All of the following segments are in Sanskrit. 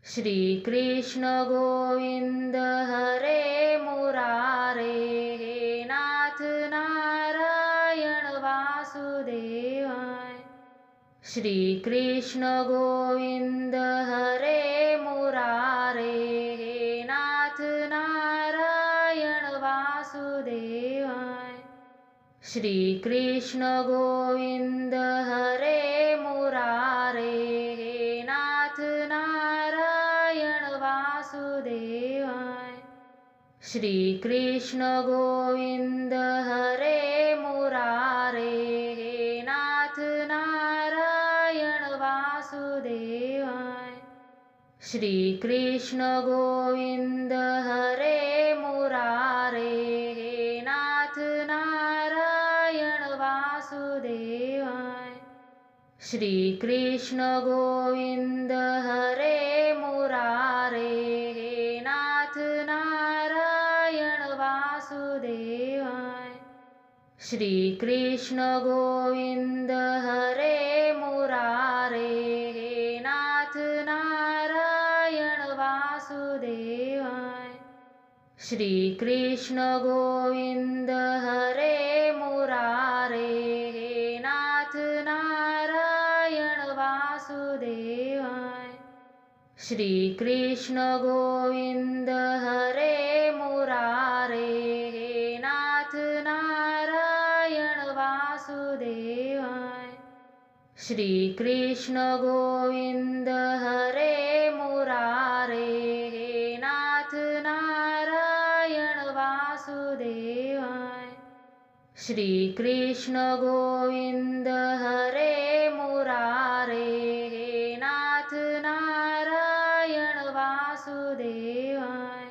श्री कृष्ण गोविंद हरे मुरारे, हे नाथ नारायण वासुदेवाय। श्री कृष्ण गोविंद हरे मुरारे, हे नाथ नारायण वासुदेवाय। श्री कृष्ण गोविंद हरे मुरारे, हे नाथ नारायण वासुदेवाय। श्री कृष्ण गोविंद हरे मुरारे, हे नाथ नारायण वासुदेवाय। श्री कृष्ण गोविंद हरे मुरारे, हे नाथ नारायण वासुदेवाय। श्री कृष्ण गोविंद हरे मुरारे, हे नाथ नारायण वासुदेवाय। श्री कृष्ण गोविंद हरे मुरारे, हे नाथ नारायण वासुदेवाय। श्री कृष्ण गोविंद हरे मुरारे, हे नाथ नारायण वासुदेवाय। श्री कृष्ण गोविंद हरे मुरारे, हे नाथ नारायण वासुदेवाय। श्री कृष्ण गोविंद हरे मुरारे, हे नाथ नारायण वासुदेवाय। श्री कृष्ण गोविंद हरे मुरारे, हे नाथ नारायण वासुदेवाय।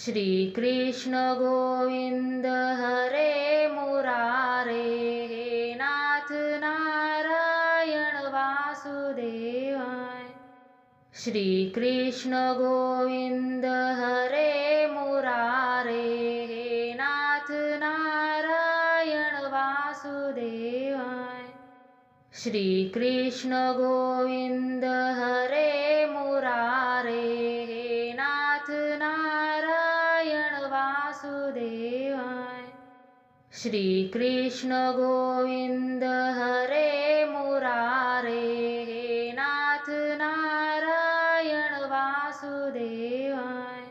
श्री कृष्ण गोविंद हरे मुरारे, हे नाथ नारायण वासुदेवाय। श्री कृष्ण गोविंद हरे मुरारे, हे नाथ नारायण वासुदेवाय। श्री कृष्ण गोविंद हरे मुरारे, हे नाथ नारायण वासुदेवाय। श्री कृष्ण गोविंद हरे मुरारे, हे नाथ नारायण वासुदेवाय।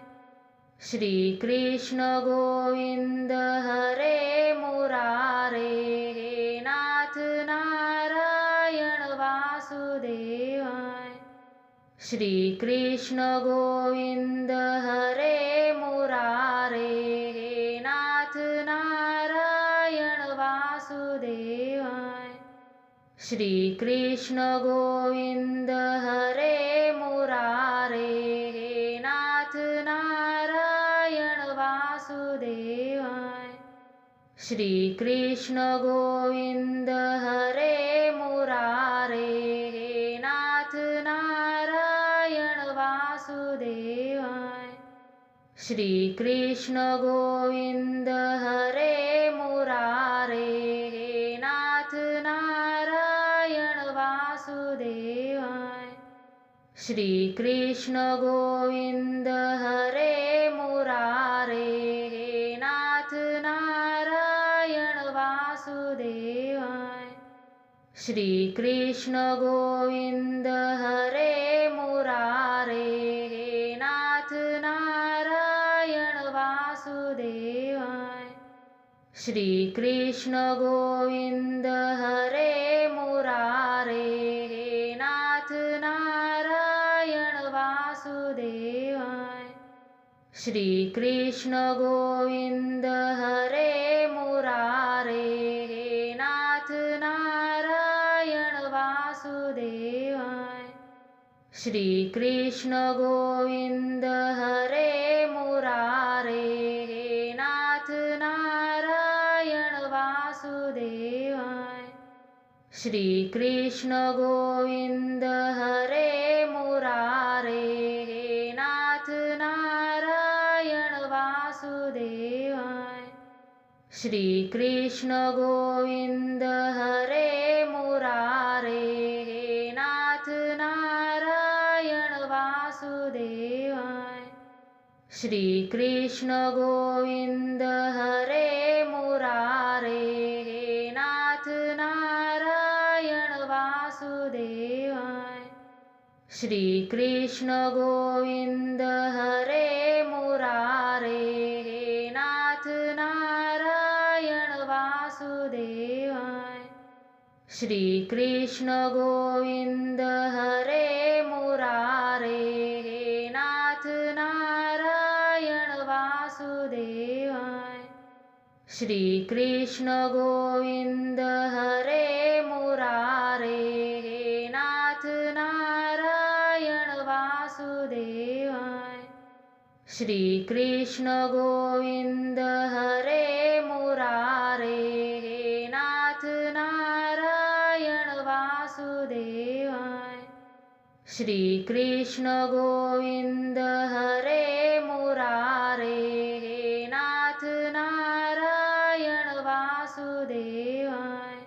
श्री कृष्ण गोविंद हरे मुरारे, हे नाथ नारायण वासुदेवाय। श्री कृष्ण गोविंद हरे मुरारे, हे नाथ नारायण वासुदेवाय। श्री कृष्ण गोविंद हरे मुरारे, हे नाथ नारायण वासुदेवाय। श्री कृष्ण गोविंद हरे मुरारे, हे नाथ नारायण वासुदेवाय। श्री कृष्ण गोविंद हरे मुरारे, हे नाथ नारायण वासुदेवाय। श्री कृष्ण गोविंद हरे मुरारे, हे नाथ नारायण वासुदेवाय। श्री कृष्ण गोविंद हरे मुरारे, हे नाथ नारायण वासुदेवाय। श्री कृष्ण गोविंद हरे मुरारे, हे नाथ नारायण वासुदेवाय। श्री कृष्ण गोविंद हरे मुरारे, हे नाथ नारायण वासुदेवाय। श्री कृष्ण गोविंद हरे मुरारे, हे नाथ नारायण वासुदेवाय। श्री कृष्ण गोविंद हरे मुरारे, हे नाथ नारायण वासुदेवाय। श्री कृष्ण गोविंद हरे मुरारे, हे नाथ नारायण वासुदेवाय। वासुदेवाय। श्री कृष्ण गोविंद हरे मुरारे हे नाथ नारायण वासुदेवाय। श्री कृष्ण गोविंद हरे मुरारे हे नाथ नारायण वासुदेवाय। श्री कृष्ण गोविंद हरे मुरारे हे नाथ नारायण वासुदेवाय। श्री कृष्ण गोविंद हरे मुरारे हे नाथ नारायण वासुदेवाय। श्री कृष्ण गोविंद हरे मुरारे हे नाथ नारायण वासुदेवाय। श्री कृष्ण गोविंद हरे मुरारे हे नाथ नारायण वासुदेवाय।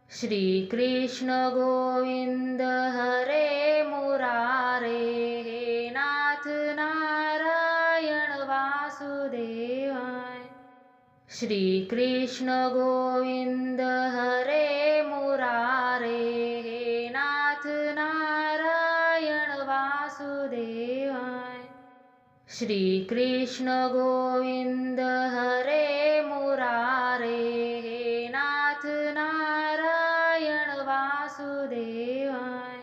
श्री कृष्ण गोविंद हरे मुरारे हे नाथ नारायण वासुदेवाय। श्री कृष्ण गोविंद हरे मुरारे हे नाथ नारायण वासुदेवाय। श्री कृष्ण गोविंद हरे मुरारे हे नाथ नारायण वासुदेवाय।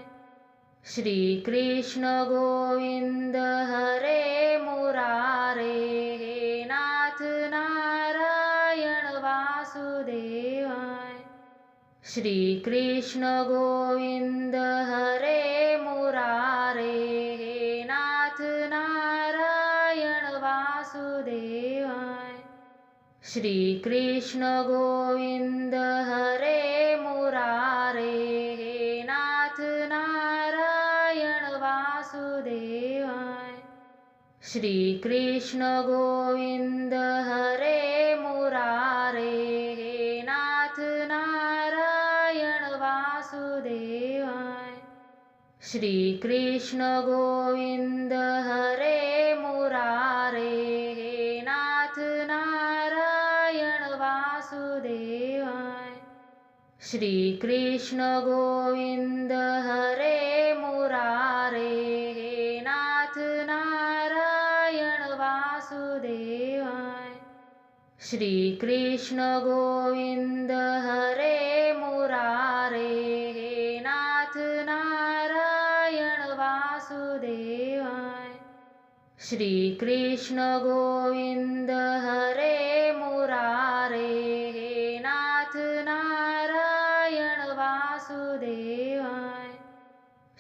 श्री कृष्ण गोविंद हरे मुरारे हे नाथ नारायण वासुदेवाय। श्री कृष्ण गोविंद हरे मुरारे हे नाथ नारायण वासुदेवाय। श्री कृष्ण गोविंद हरे मुरारे हे नाथ नारायण वासुदेवाय। श्री कृष्ण गोविंद हरे मुरारे हे नाथ नारायण वासुदेवाय। श्री कृष्ण गोविंद हरे मुरारे हे नाथ नारायण वासुदेवाय। श्री कृष्ण गोविंद हरे मुरारे हे नाथ नारायण वासुदेवाय। श्री कृष्ण गोविंद हरे मुरारे हे नाथ नारायण वासुदेवाय। श्री कृष्ण गोविंद हरे मुरारे हे नाथ नारायण वासुदेवाय।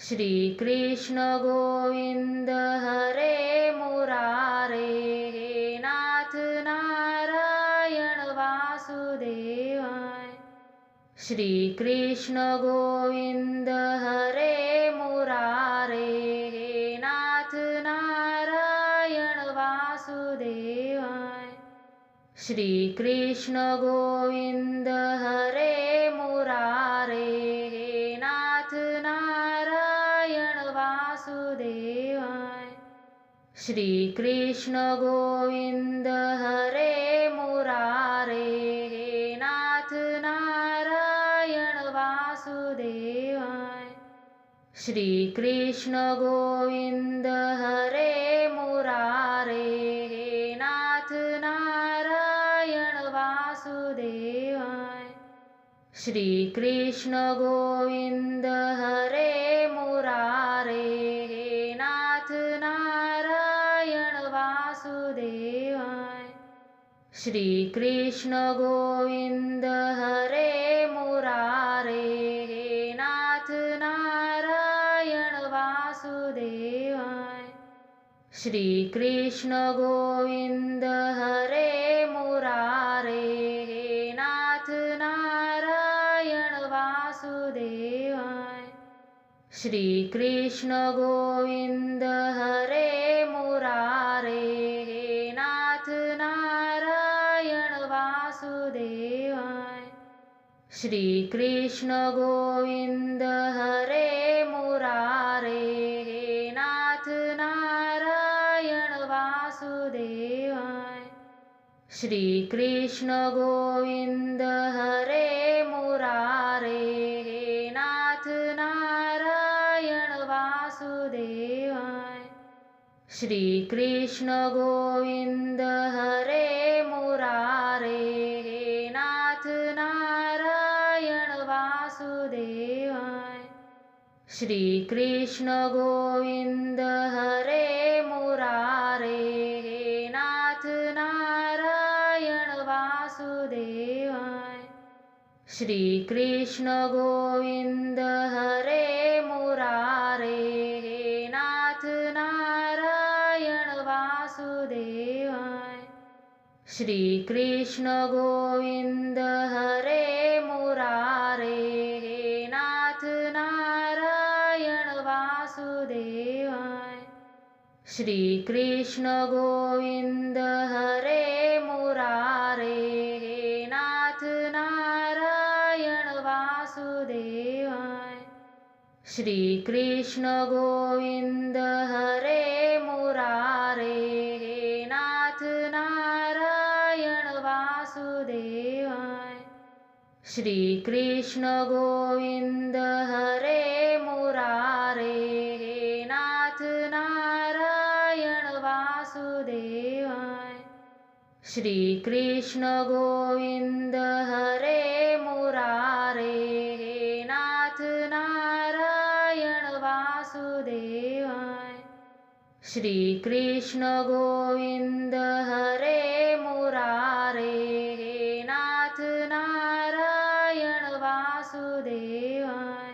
श्री कृष्ण गोविंद हरे मुरारे हे नाथ नारायण वासुदेवाय। श्री कृष्ण गोविंद हरे मुरारे हे नाथ नारायण वासुदेवाय। श्री कृष्ण गोविंद हरे मुरारे हे नाथ नारायण वासुदेवाय। श्री कृष्ण गोविंद हरे मुरारे हे नाथ नारायण वासुदेवाय। श्री कृष्ण गोविंद हरे मुरारे हे नाथ नारायण वासुदेवाय। श्री कृष्ण गोविंद हरे मुरारे हे नाथ नारायण वासुदेवाय। श्री कृष्ण गोविंद हरे मुरारे हे नाथ नारायण वासुदेवाय। श्री कृष्ण गोविंद हरे मुरारे हे नाथ नारायण वासुदेवाय। श्री कृष्ण गोविंद हरे मुरारे हे नाथ नारायण वासुदेवाय। श्री कृष्ण गोविंद हरे मुरारे हे नाथ वासुदेवाय। श्री कृष्ण गोविंद हरे मुरारे हे नाथ नारायण वासुदेवाय। श्री कृष्ण गोविंद हरे मुरारे हे नाथ नारायण वासुदेवाय। श्री कृष्ण गोविंद हरे मुरारे हे नाथ नारायण वासुदेवाय। श्री कृष्ण गोविंद हरे मुरारे हे नाथ नारायण वासुदेवाय। श्री कृष्ण गोविंद हरे मुरारे हे नाथ नारायण वासुदेवाय। श्री कृष्ण गोविंद हरे मुरारे हे नाथ नारायण वासुदेवाय। श्री कृष्ण गोविंद हरे मुरारे हे नाथ नारायण वासुदेवाय। श्री कृष्ण गोविंद हरे मुरारे हे नाथ नारायण वासुदेवाय। श्री कृष्ण गोविंद हरे मुरारे हे नाथ नारायण वासुदेवाय। श्री कृष्ण गोविंद हरे मुरारे हे नाथ नारायण वासुदेवाय।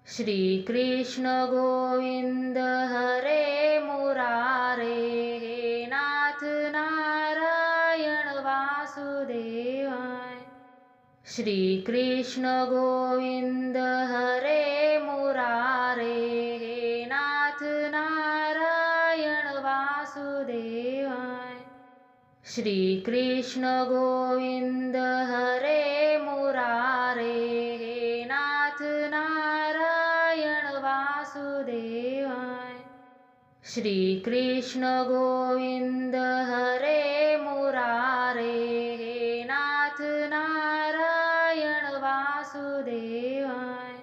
श्री कृष्ण गोविंद हरे मुरारे हे नाथ नारायण वासुदेवाय। श्री कृष्ण गोविंद हरे मुरारे हे नाथ नारायण वासुदेवाय। श्री कृष्ण गोविंद हरे मुरारे हे नाथ नारायण वासुदेवाय। श्री कृष्ण गोविंद हरे मुरारे हे नाथ नारायण वासुदेवाय।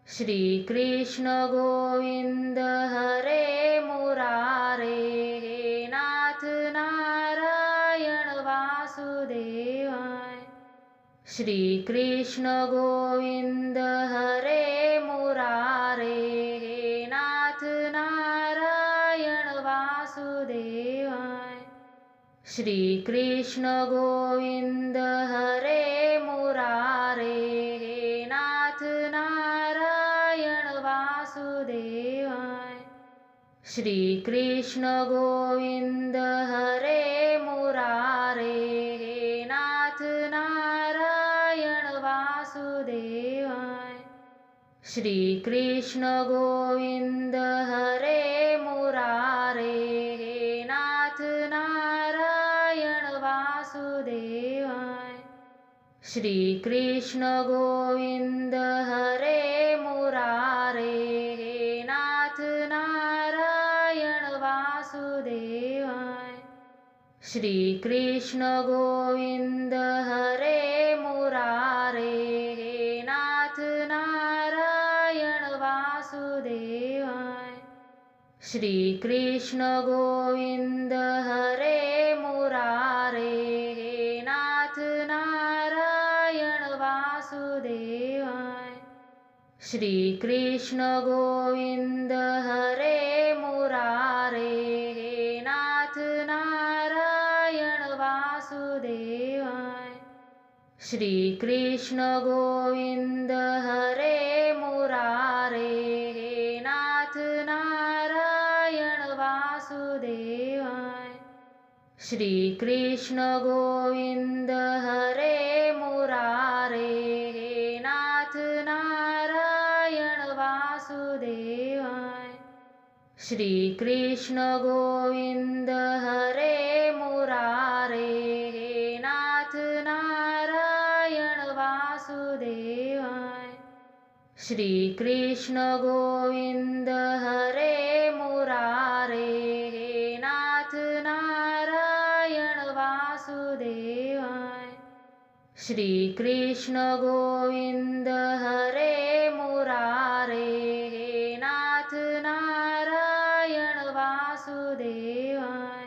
श्री कृष्ण गोविंद हरे मुरारे हे नाथ नारायण वासुदेवाय। श्री कृष्ण गोविंद हरे मुरारे हे नाथ नारायण वासुदेवाय। श्री कृष्ण गोविंद हरे मुरारे हे नाथ नारायण वासुदेवाय। श्री कृष्ण गोविंद हरे मुरारे हे नाथ नारायण वासुदेवाय। श्री कृष्ण गोविंद हरे मुरारे हे नाथ नारायण वासुदेवाय। श्री कृष्ण गोविंद हरे मुरारे हे नाथ नारायण वासुदेवाय। श्री कृष्ण गोविंद हरे मुरारे हे नाथ नारायण वासुदेवाय। श्री कृष्ण गोविंद हरे मुरारे हे नाथ नारायण वासुदेवाय। श्री कृष्ण गोविंद हरे मुरारे हे नाथ नारायण वासुदेवाय। श्री कृष्ण गोविंद हरे मुरारे हे नाथ नारायण वासुदेवाय। श्री कृष्ण गोविंद हरे मुरारे हे नाथ नारायण वासुदेवाय। श्री कृष्ण गोविंद हरे मुरारे हे नाथ नारायण वासुदेवाय। श्री कृष्ण गोविंद हरे मुरारे हे नाथ श्री कृष्ण गोविंद हरे मुरारे हे नाथ नारायण वासुदेवाय।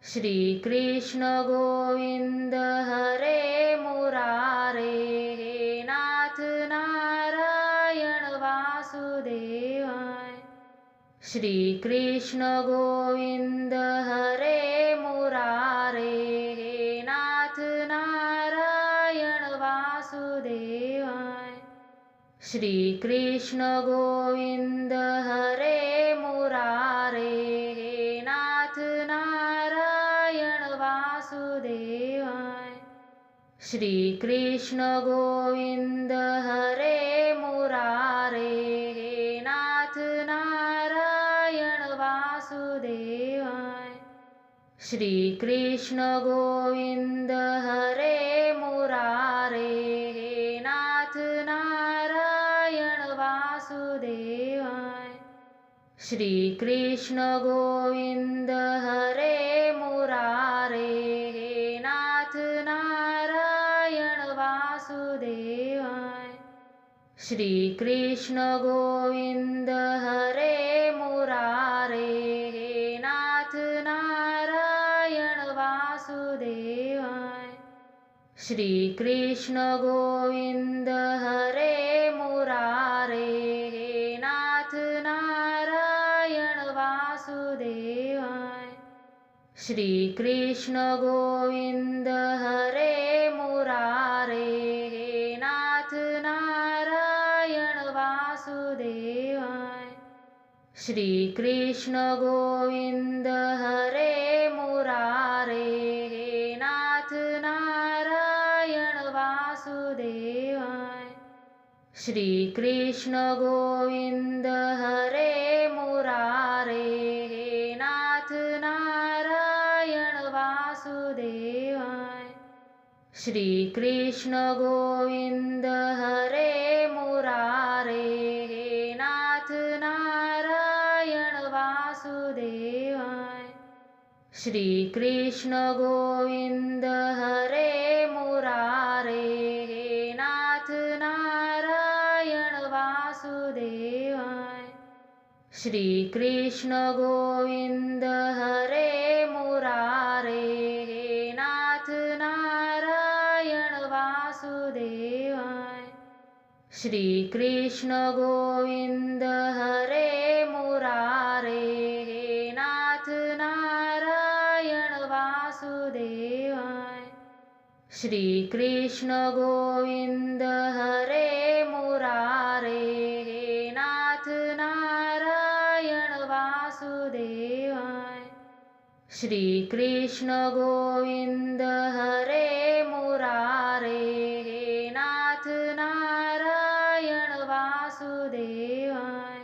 श्री कृष्ण गोविंद हरे मुरारे हे नाथ नारायण वासुदेवाय। श्री कृष्ण गोविंद हरे मुरारे हे नाथ नारायण वासुदेवाय। श्री कृष्ण गोविंद हरे मुरारे हे नाथ नारायण वासुदेवाय। श्री कृष्ण गोविंद हरे मुरारे हे नाथ नारायण वासुदेवाय। श्री कृष्ण गोविंद हरे मुरारे हे नाथ नारायण वासुदेवाय। श्री कृष्ण गोविंद हरे मुरारे हे नाथ नारायण वासुदेवाय। श्री कृष्ण गोविंद हरे मुरारे हे नाथ नारायण वासुदेवाय। श्री कृष्ण गोविंद हरे मुरारे हे नाथ नारायण वासुदेवाय। श्री कृष्ण गोविंद हरे मुरारे हे नाथ नारायण वासुदेवाय। श्री कृष्ण गोविंद हरे मुरारे हे नाथ नारायण वासुदेवाय। श्री कृष्ण गोविंद हरे मुरारे हे नाथ नारायण वासुदेवाय। श्री कृष्ण गोविंद हरे मुरारे हे नाथ नारायण वासुदेवाय। श्री कृष्ण गोविंद हरे मुरारे हे नाथ नारायण वासुदेवाय। श्री कृष्ण गोविंद हरे मुरारे हे नाथ नारायण वासुदेवाय। श्री कृष्ण गोविंद हरे मुरारे हे नाथ नारायण वासुदेवाय। श्री कृष्ण गोविंद हरे मुरारे हे नाथ नारायण वासुदेवाय। श्री कृष्ण गोविंद हरे मुरारे हे नाथ नारायण वासुदेवाय।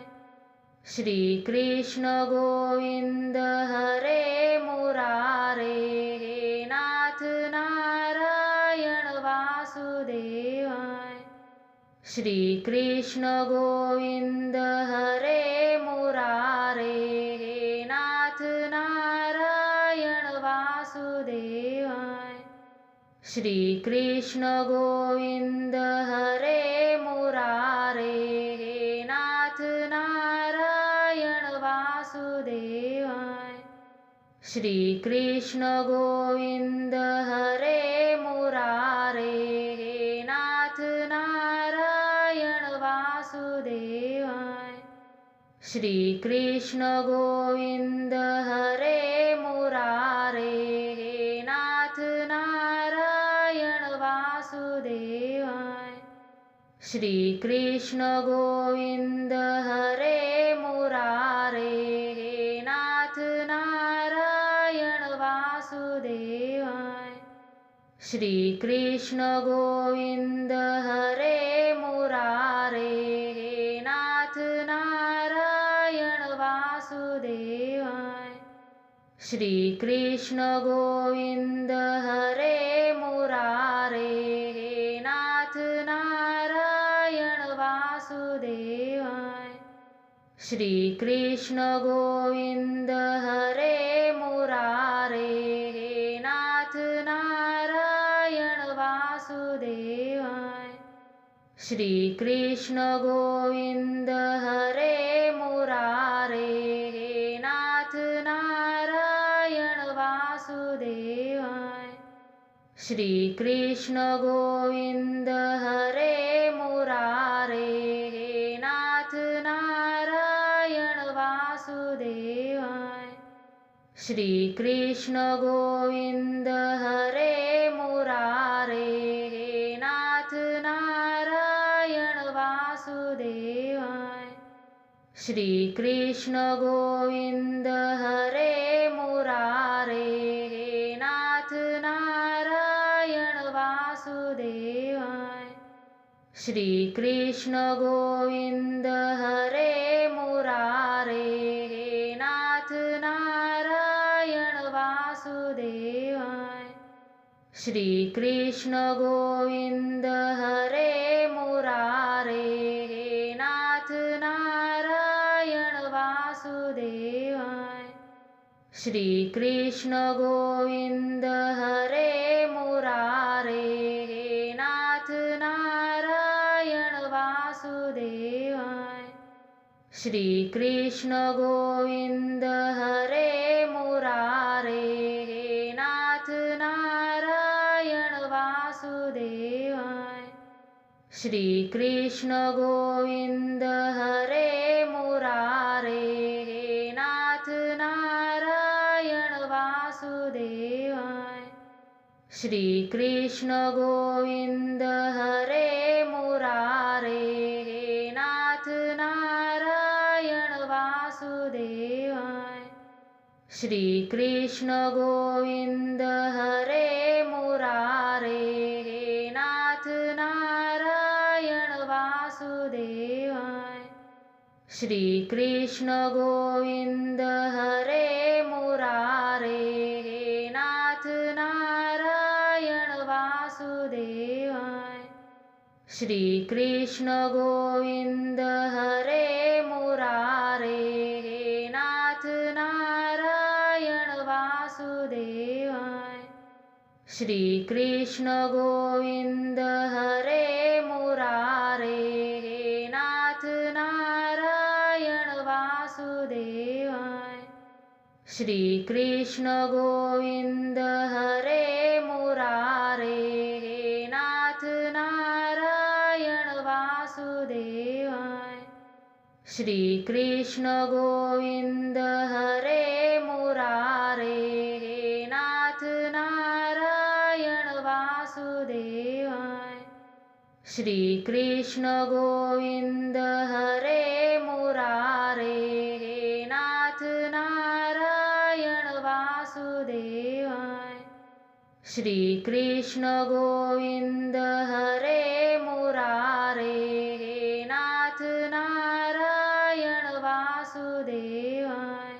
श्री कृष्ण गोविंद हरे मुरारे हे नाथ नारायण वासुदेवाय। श्री कृष्ण गोविंद हरे मुरारे हे नाथ नारायण वासुदेवाय। श्री कृष्ण गोविंद हरे मुरारे हे नाथ नारायण वासुदेवाय। श्री कृष्ण गोविंद हरे मुरारे हे नाथ नारायण वासुदेवाय। श्री कृष्ण गोविंद हरे मुरारे हे नाथ नारायण वासुदेवाय। श्री कृष्ण गोविंद हरे मुरारे हे नाथ नारायण वासुदेवाय। श्री कृष्ण गोविंद हरे मुरारे हे नाथ नारायण वासुदेवाय। श्री कृष्ण गोविंद हरे मुरारे हे नाथ नारायण वासुदेवाय। श्री कृष्ण गोविंद हरे मुरारे हे नाथ नारायण वासुदेवाय। श्री कृष्ण गोविंद हरे मुरारे हे नाथ नारायण वासुदेवाय। श्री कृष्ण गोविंद हरे मुरारे हे नाथ नारायण वासुदेवाय। श्री कृष्ण गोविंद हरे मुरारे हे नाथ नारायण वासुदेवाय। श्री कृष्ण गोविंद हरे मुरारे हे नाथ नारायण वासुदेवाय। श्री कृष्ण गोविंद हरे मुरारे हे नाथ नारायण वासुदेवाय। श्री कृष्ण गोविंद हरे मुरारे हे नाथ नारायण वासुदेवाय। श्री कृष्ण गोविंद हरे मुरारे हे नाथ नारायण वासुदेवाय। श्री कृष्ण गोविंद हरे मुरारे हे नाथ नारायण वासुदेवाय। श्री कृष्ण गोविंद हरे मुरारे हे नाथ नारायण वासुदेवाय। श्री कृष्ण गोविंद हरे मुरारे हे नाथ नारायण वासुदेवाय। श्री कृष्ण गोविंद हरे मुरारे हे नाथ नारायण वासुदेवाय। श्री कृष्ण गोविंद हरे मुरारे हे नाथ नारायण वासुदेवाय। श्री कृष्ण गोविंद हरे मुरारे हे नाथ नारायण वासुदेवाय। श्री कृष्ण गोविंद हरे मुरारे हे नाथ नारायण वासुदेवाय। श्री कृष्ण गोविंद हरे मुरारे हे नाथ नारायण वासुदेवाय। श्री कृष्ण गोविंद हरे मुरारे हे नाथ नारायण वासुदेवाय। श्री कृष्ण गोविंद हरे मुरारे हे नाथ नारायण वासुदेवाय। श्री कृष्ण गोविंद हरे मुरारे हे नाथ नारायण वासुदेवाय।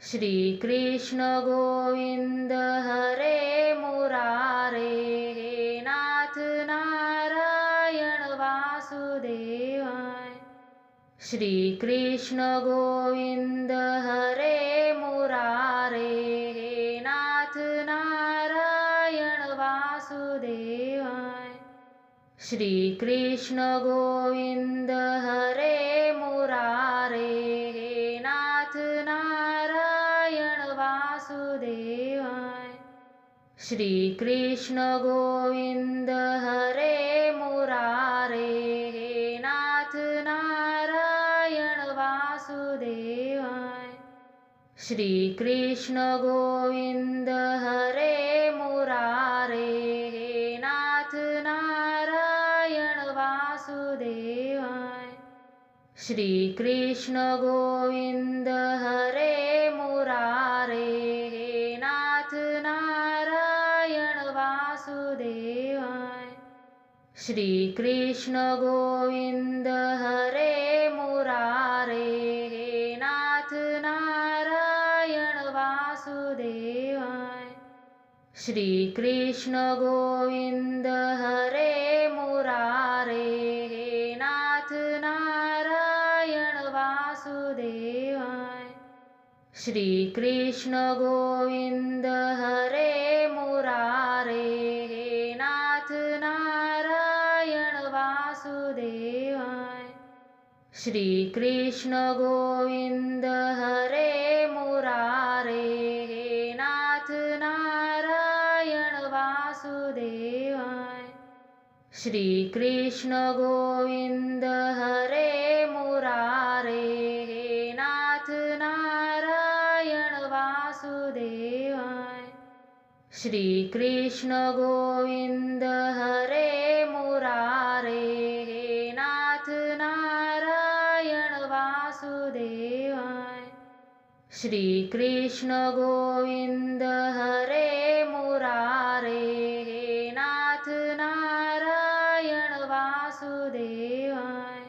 श्री कृष्ण गोविंद हरे मुरारे हे नाथ नारायण वासुदेवाय। श्री कृष्ण गोविंद हरे मुरारे हे नाथ नारायण वासुदेवाय। श्री कृष्ण गोविंद हरे मुरारे हे नाथ नारायण वासुदेवाय। श्री कृष्ण गोविंद हरे मुरारे हे नाथ नारायण वासुदेवाय। श्री कृष्ण गोविंद हरे मुरारे हे नाथ नारायण वासुदेवाय। श्री कृष्ण गोविंद हरे मुरारे हे नाथ नारायण वासुदेवाय। श्री कृष्ण गोविंद हरे मुरारे हे नाथ नारायण वासुदेवाय। श्री कृष्ण गोविंद हरे मुरारे हे नाथ नारायण वासुदेवाय। श्री कृष्ण गोविंद हरे मुरारे हे नाथ नारायण वासुदेवाय। श्री कृष्ण गोविंद हरे मुरारे, हे नाथ नारायण वासुदेवाय। श्री कृष्ण गोविंद हरे मुरारे, हे नाथ नारायण वासुदेवाय। श्री कृष्ण गोविंद हरे मुरारे, हे नाथ नारायण वासुदेवाय। श्री कृष्ण गोविंद हरे मुरारे, हे नाथ नारायण वासुदेवाय।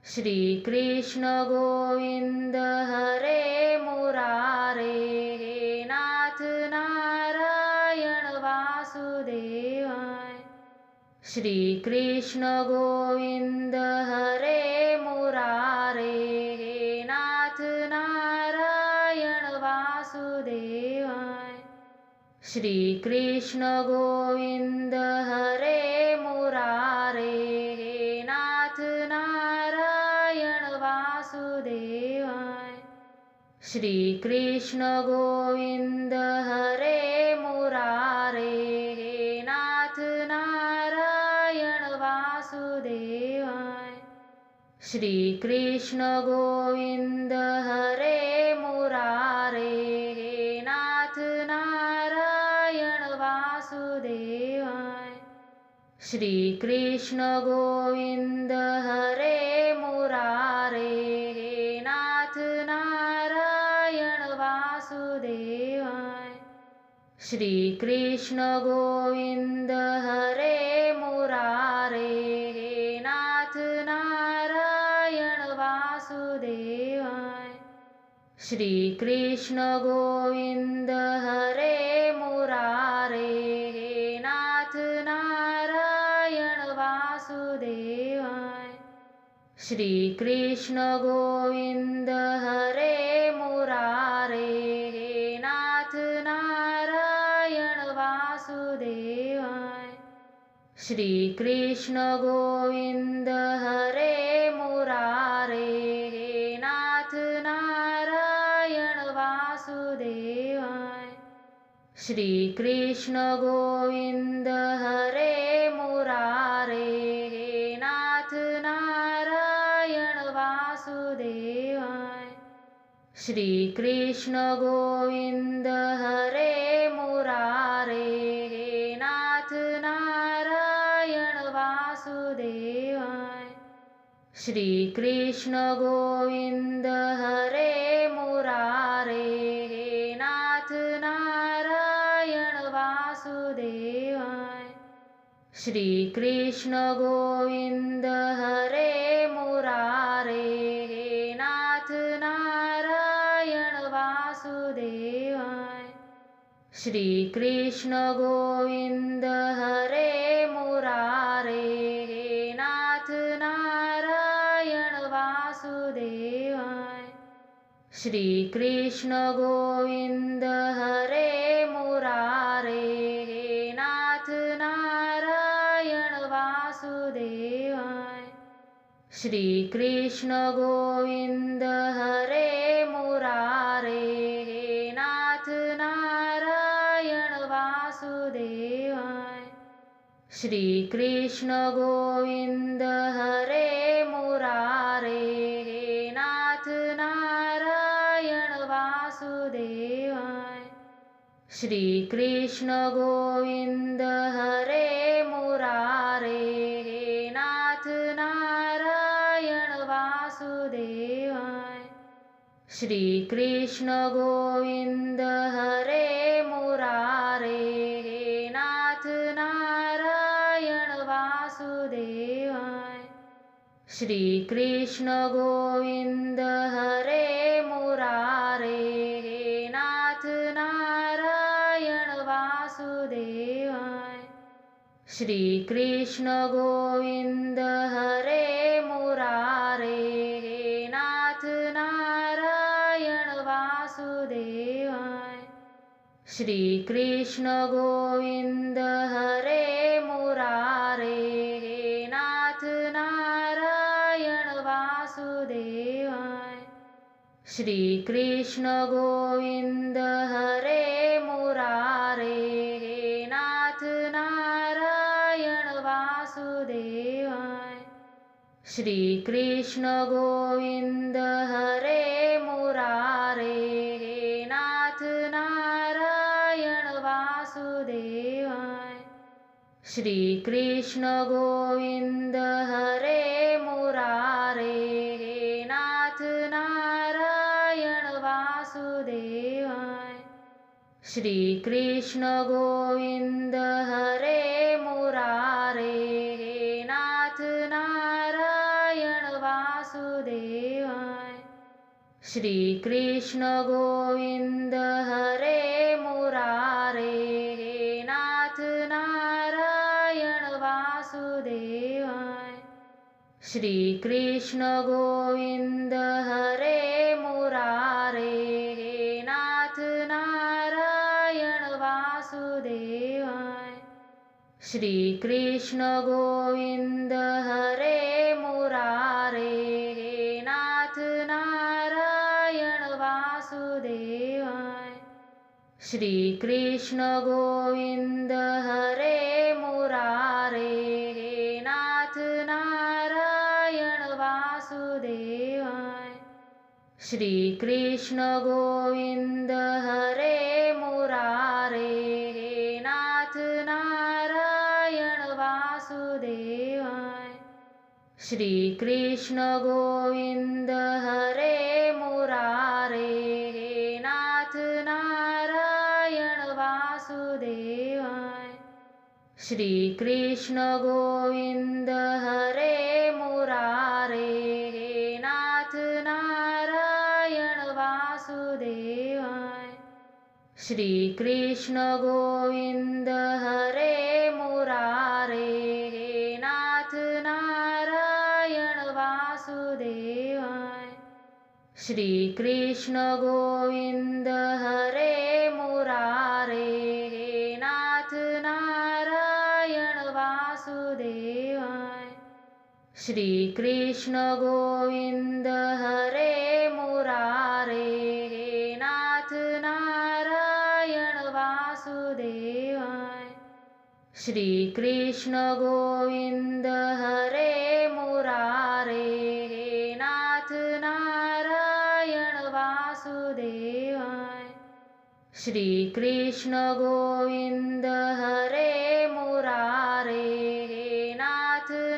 श्री कृष्ण गोविंद हरे मुरारे, हे नाथ नारायण वासुदेवाय। श्री कृष्ण गोविंद हरे मुरारे, हे नाथ नारायण वासुदेवाय। श्री कृष्ण गोविंद हरे मुरारे, हे नाथ नारायण वासुदेवाय। श्री कृष्ण गोविंद हरे मुरारे, हे नाथ नारायण वासुदेवाय। श्री कृष्ण गोविंद हरे मुरारे, हे नाथ नारायण वासुदेवाय। श्री कृष्ण गोविंद हरे मुरारे, हे नाथ नारायण वासुदेवाय। श्री कृष्ण गोविंद हरे मुरारे, हे नाथ नारायण वासुदेवाय। श्री कृष्ण गोविंद हरे मुरारे, हे नाथ नारायण वासुदेवाय। श्री कृष्ण गोविंद हरे मुरारे, हे नाथ नारायण वासुदेवाय। श्री कृष्ण गोविंद हरे मुरारे, हे नाथ नारायण वासुदेवाय। श्री कृष्ण गोविंद हरे मुरारे, हे नाथ नारायण वासुदेवाय। श्री कृष्ण गोविंद हरे मुरारे, हे नाथ नारायण वासुदेवाय। श्री कृष्ण गोविंद हरे मुरारे, हे नाथ नारायण वासुदेवाय। श्री कृष्ण गोविंद हरे मुरारे, हे नाथ नारायण वासुदेवाय। श्री कृष्ण गोविंद हरे मुरारे, हे नाथ नारायण वासुदेवाय। श्री कृष्ण गोविंद हरे मुरारे, हे नाथ नारायण वासुदेवाय। श्री कृष्ण गोविंद हरे मुरारे, हे नाथ नारायण वासुदेवाय। श्री कृष्ण गोविंद हरे मुरारे, हे नाथ नारायण वासुदेवाय। श्री कृष्ण गोविंद हरे मुरारे, हे नाथ नारायण वासुदेवाय। श्री कृष्ण गोविंद हरे मुरारे, हे नाथ नारायण वासुदेवाय। श्री कृष्ण गोविंद हरे मुरारे, हे नाथ नारायण वासुदेवाय। श्री कृष्ण गोविंद हरे मुरारे, हे नाथ नारायण वासुदेवाय। श्री कृष्ण गोविंद हरे मुरारे, हे नाथ नारायण वासुदेवाय। श्री कृष्ण गोविंद हरे मुरारे, हे नाथ नारायण वासुदेवाय। श्री कृष्ण गोविंद हरे मुरारे, हे नाथ नारायण वासुदेवाय। श्री कृष्ण गोविंद हरे मुरारे, हे नाथ नारायण वासुदेवाय। श्री कृष्ण गोविंद हरे मुरारे, हे नाथ नारायण वासुदेवाय। श्री कृष्ण गोविंद हरे मुरारे, हे नाथ नारायण वासुदेवाय। श्री कृष्ण गोविंद हरे मुरारे, हे नाथ नारायण वासुदेवाय। श्री कृष्ण गोविंद हरे मुरारे, हे नाथ नारायण वासुदेवाय। श्री कृष्ण गोविंद हरे मुरारे, हे नाथ नारायण वासुदेवाय। श्री कृष्ण गोविंद हरे मुरारे, हे नाथ नारायण वासुदेवाय। श्री कृष्ण गोविंद हरे मुरारे, हे नाथ नारायण वासुदेवाय। श्री कृष्ण गोविंद हरे मुरारे, हे नाथ नारायण वासुदेवाय। श्री कृष्ण गोविंद हरे मुरारे, हे नाथ नारायण वासुदेवाय। श्री कृष्ण गोविंद हरे मुरारे, हे नाथ नारायण वासुदेवाय। श्री कृष्ण गोविंद हरे मुरारे, हे नाथ नारायण वासुदेवाय। श्री कृष्ण गोविंद हरे मुरारे, हे नाथ नारायण वासुदेवाय। श्री कृष्ण गोविंद हरे मुरारे, हे नाथ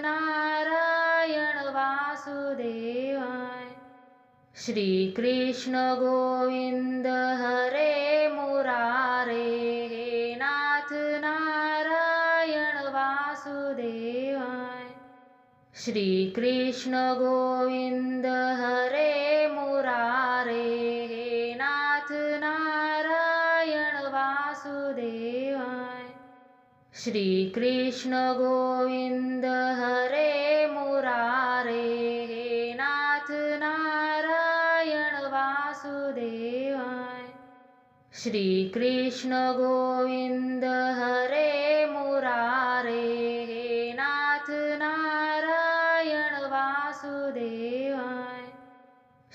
नारायण वासुदेवाय। श्री कृष्ण गोविंद हरे मुरारे, हे नाथ नारायण वासुदेवाय। श्री कृष्ण गोविंद हरे मुरारे, हे नाथ नारायण वासुदेवाय। श्री कृष्ण गोविंद हरे मुरारे, हे नाथ नारायण वासुदेवाय। श्री कृष्ण गोविंद हरे मुरारे, हे नाथ नारायण वासुदेवाय।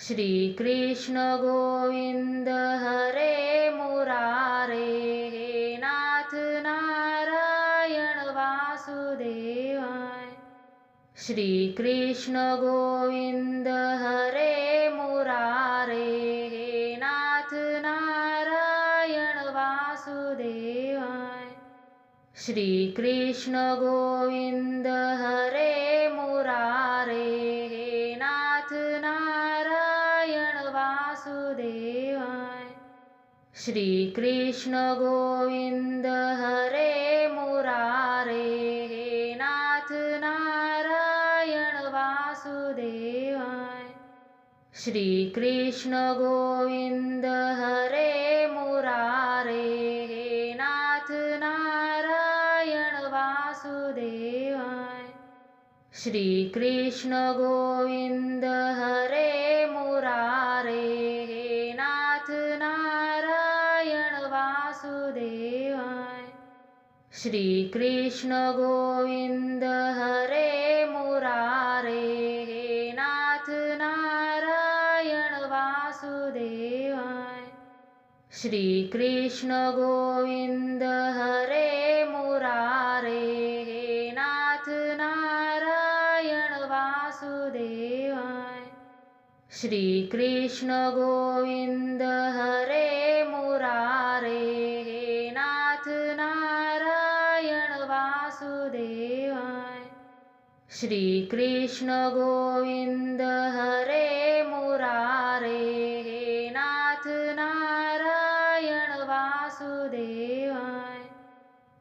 श्री कृष्ण गोविंद हरे मुरारे, हे नाथ नारायण वासुदेवाय। श्री कृष्ण गोविंद हरे मुरारे, हे नाथ नारायण वासुदेवाय। श्री कृष्ण गोविंद हरे मुरारे, हे नाथ नारायण वासुदेवाय। श्री कृष्ण गोविंद हरे मुरारे, हे नाथ नारायण वासुदेवाय। श्री कृष्ण गोविंद हरे मुरारे, हे नाथ नारायण वासुदेवाय। श्री कृष्ण गोविंद हरे मुरारे, हे नाथ नारायण वासुदेवाय। श्री कृष्ण गोविंद हरे मुरारे, हे नाथ नारायण वासुदेवाय। श्री कृष्ण गोविंद हरे मुरारे, हे नाथ नारायण वासुदेवाय। श्री कृष्ण गोविंद हरे मुरारे, हे नाथ नारायण वासुदेवाय। श्री कृष्ण गोविंद हरे मुरारे, हे नाथ नारायण वासुदेवाय।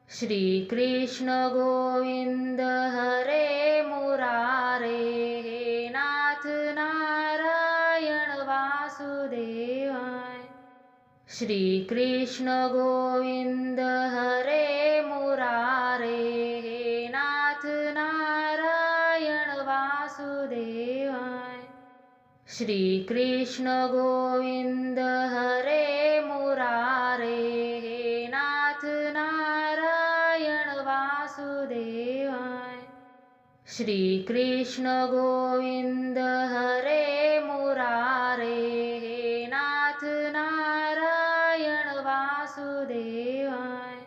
श्री कृष्ण गोविंद हरे मुरारे, हे नाथ नारायण वासुदेवाय। श्री कृष्ण गोविंद हरे मुरारे, हे नाथ नारायण वासुदेवाय। श्री कृष्ण गोविंद हरे मुरारे, हे नाथ नारायण वासुदेवाय। श्री कृष्ण गोविंद हरे मुरारे, हे नाथ नारायण वासुदेवाय।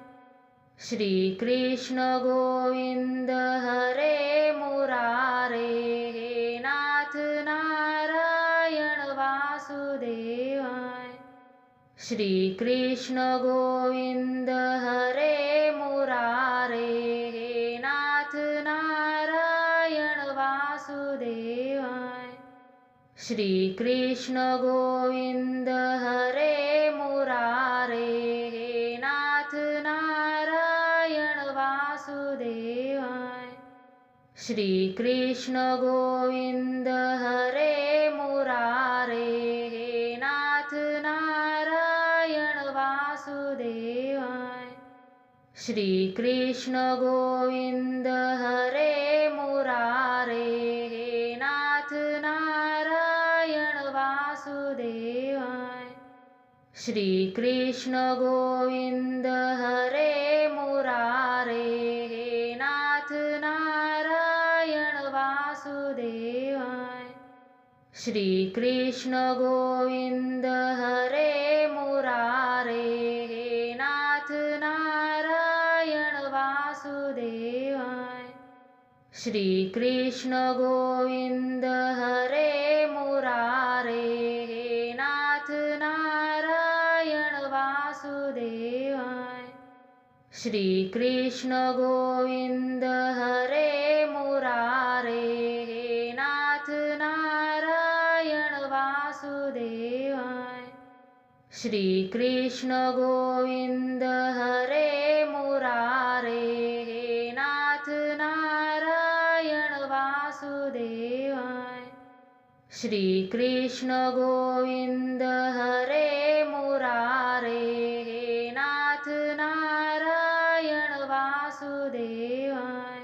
श्री कृष्ण गोविंद हरे मुरारे, हे नाथ नारायण वासुदेवाय। श्री कृष्ण गोविंद हरे मुरारे, हे नाथ नारायण वासुदेवाय। श्री कृष्ण गोविंद हरे मुरारे, हे नाथ नारायण वासुदेवाय। श्री कृष्ण गोविंद हरे मुरारे, हे नाथ नारायण वासुदेवाय। श्री कृष्ण गोविंद हरे मुरारे, हे नाथ नारायण वासुदेवाय। श्री कृष्ण गोविंद हरे मुरारे, हे नाथ नारायण वासुदेवाय। श्री कृष्ण गोविंद हरे मुरारे, हे नाथ नारायण वासुदेवाय। श्री कृष्ण गोविंद हरे मुरारे, हे नाथ नारायण वासुदेवाय। श्री कृष्ण गोविंद हरे मुरारे, हे नाथ नारायण वासुदेवाय। श्री कृष्ण गोविंद हरे मुरारे, हे नाथ नारायण वासुदेवाय। श्री कृष्ण गोविंद हरे मुरारे, हे नाथ नारायण वासुदेवाय।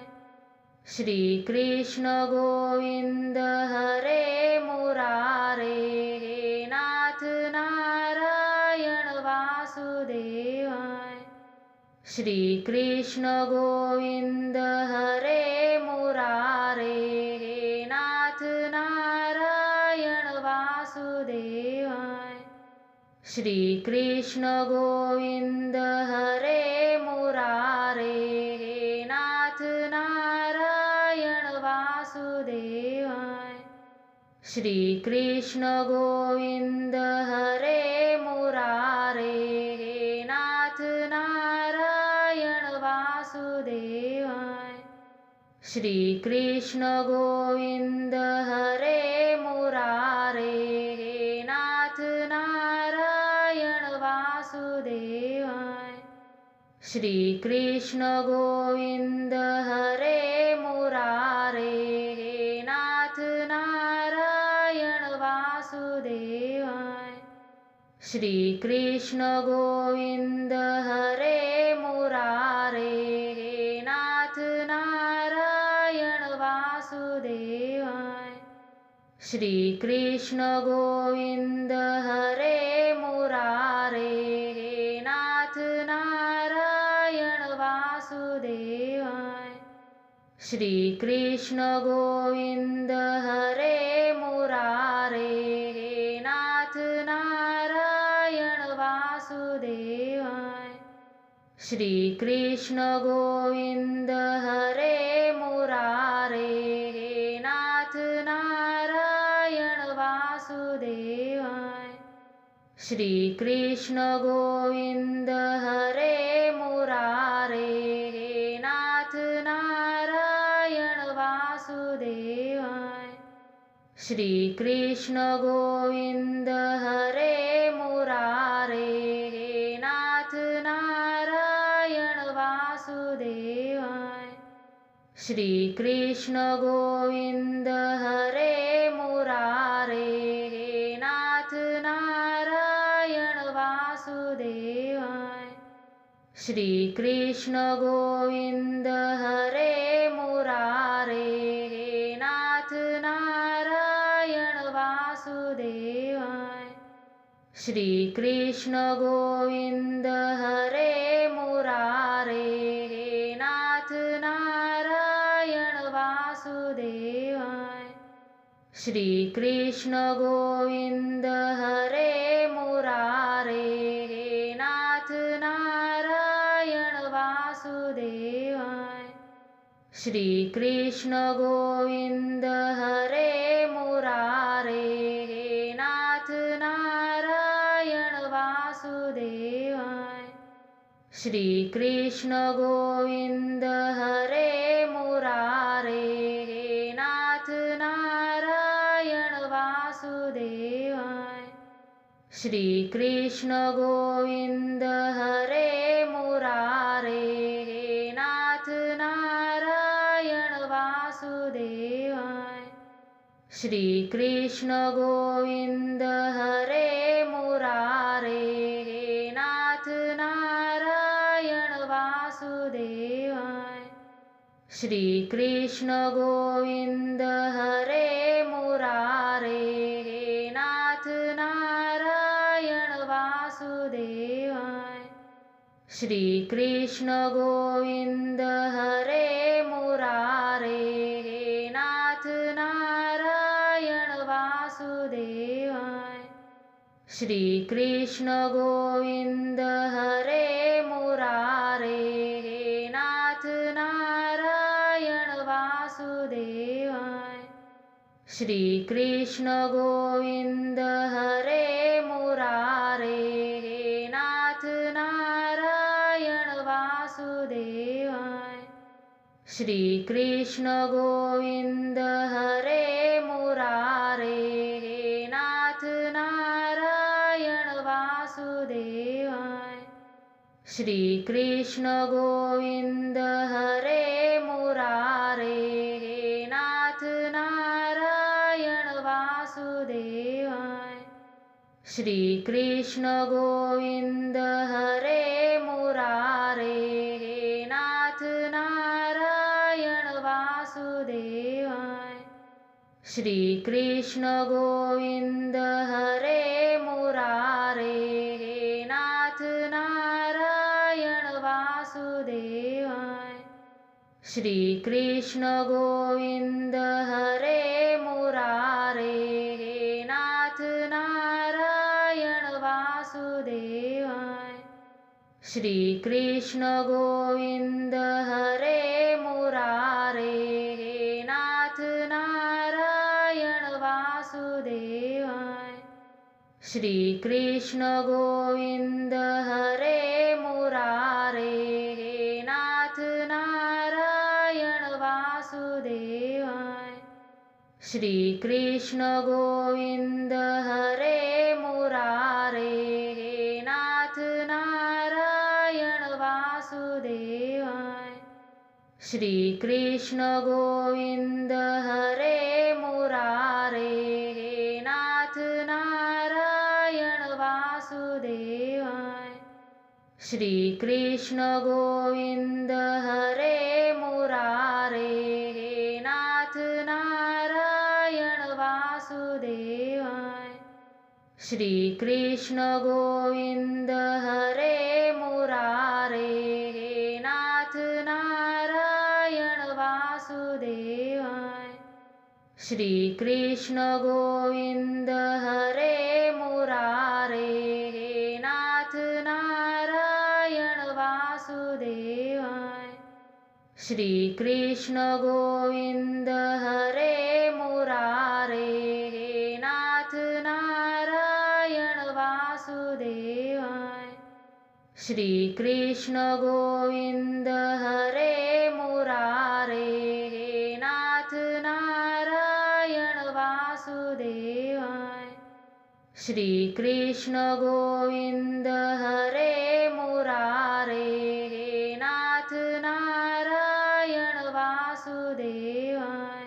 श्री कृष्ण गोविंद हरे मुरारे, हे नाथ नारायण वासुदेवाय। श्री कृष्ण गोविंद हरे मुरारे, हे नाथ नारायण वासुदेवाय। श्री कृष्ण गोविंद हरे मुरारे, हे नाथ नारायण वासुदेवाय। श्री कृष्ण गोविंद हरे मुरारे, हे नाथ नारायण वासुदेवाय। श्री कृष्ण गोविंद हरे मुरारे, हे नाथ नारायण वासुदेवाय। श्री कृष्ण गोविंद हरे मुरारे, हे नाथ नारायण वासुदेवाय। श्री कृष्ण गोविंद हरे मुरारे, हे नाथ नारायण वासुदेवाय। श्री कृष्ण गोविंद हरे मुरारे, हे नाथ नारायण वासुदेवाय। श्री कृष्ण गोविंद हरे मुरारे, हे नाथ नारायण श्री कृष्ण गोविंद हरे मुरारे हे नाथ नारायण वासुदेवाय। श्री कृष्ण गोविंद हरे मुरारे हे नाथ नारायण वासुदेवाय। श्री कृष्ण गोविंद हरे मुरारे हे नाथ नारायण वासुदेवाय। श्री कृष्ण गोविंद हरे मुरारे हे नाथ नारायण वासुदेवाय। श्री कृष्ण गोविंद हरे मुरारे हे नाथ नारायण वासुदेवाय। श्री कृष्ण गोविंद हरे मुरारे हे नाथ नारायण वासुदेवाय। श्री कृष्ण गोविंद हरे मुरारे हे नाथ नारायण वासुदेवाय। श्री कृष्ण गोविंद हरे मुरारे हे नाथ नारायण वासुदेवाय। श्री कृष्ण गोविंद हरे मुरारे हे नाथ नारायण वासुदेवाय। श्री कृष्ण गोविंद हरे मुरारे हे नाथ नारायण वासुदेवाय। श्री कृष्ण गोविंद हरे मुरारे हे नाथ नारायण वासुदेवाय। श्री कृष्ण गोविंद हरे मुरारे हे नाथ नारायण वासुदेवाय। श्री कृष्ण गोविंद हरे मुरारे हे नाथ नारायण वासुदेवाय। श्री कृष्ण गोविंद हरे मुरारे हे नाथ नारायण वासुदेवाय। श्री कृष्ण गोविंद हरे मुरारे हे नाथ नारायण वासुदेवाय। श्री कृष्ण गोविंद हरे मुरारे हे नाथ नारायण वासुदेवाय। श्री कृष्ण गोविंद हरे मुरारे हे नाथ नारायण वासुदेवाय। श्री कृष्ण गोविंद हरे मुरारे हे नाथ नारायण वासुदेवाय। श्री कृष्ण गोविंद हरे मुरारे हे नाथ नारायण वासुदेवाय। श्री कृष्ण गोविंद हरे मुरारे हे नाथ नारायण वासुदेवाय। श्री कृष्ण गोविंद हरे मुरारे हे नाथ नारायण वासुदेवाय। श्री कृष्ण गोविंद हरे मुरारे हे नाथ नारायण वासुदेवाय। श्री कृष्ण गोविंद हरे मुरारे हे नाथ नारायण वासुदेवाय। श्री कृष्ण गोविंद हरे मुरारे हे नाथ नारायण वासुदेवाय। श्री कृष्ण गोविंद हरे मुरारे हे नाथ नारायण वासुदेवाय। श्री कृष्ण गोविंद हरे मुरारे हे नाथ नारायण वासुदेवाय। श्री कृष्ण गोविंद हरे मुरारे हे नाथ नारायण वासुदेवाय। श्री कृष्ण गोविंद हरे मुरारे, हे नाथ नारायण वासुदेवाय। श्री कृष्ण गोविंद हरे मुरारे, हे नाथ नारायण वासुदेवाय। श्री कृष्ण गोविंद हरे मुरारे, हे नाथ नारायण वासुदेवाय।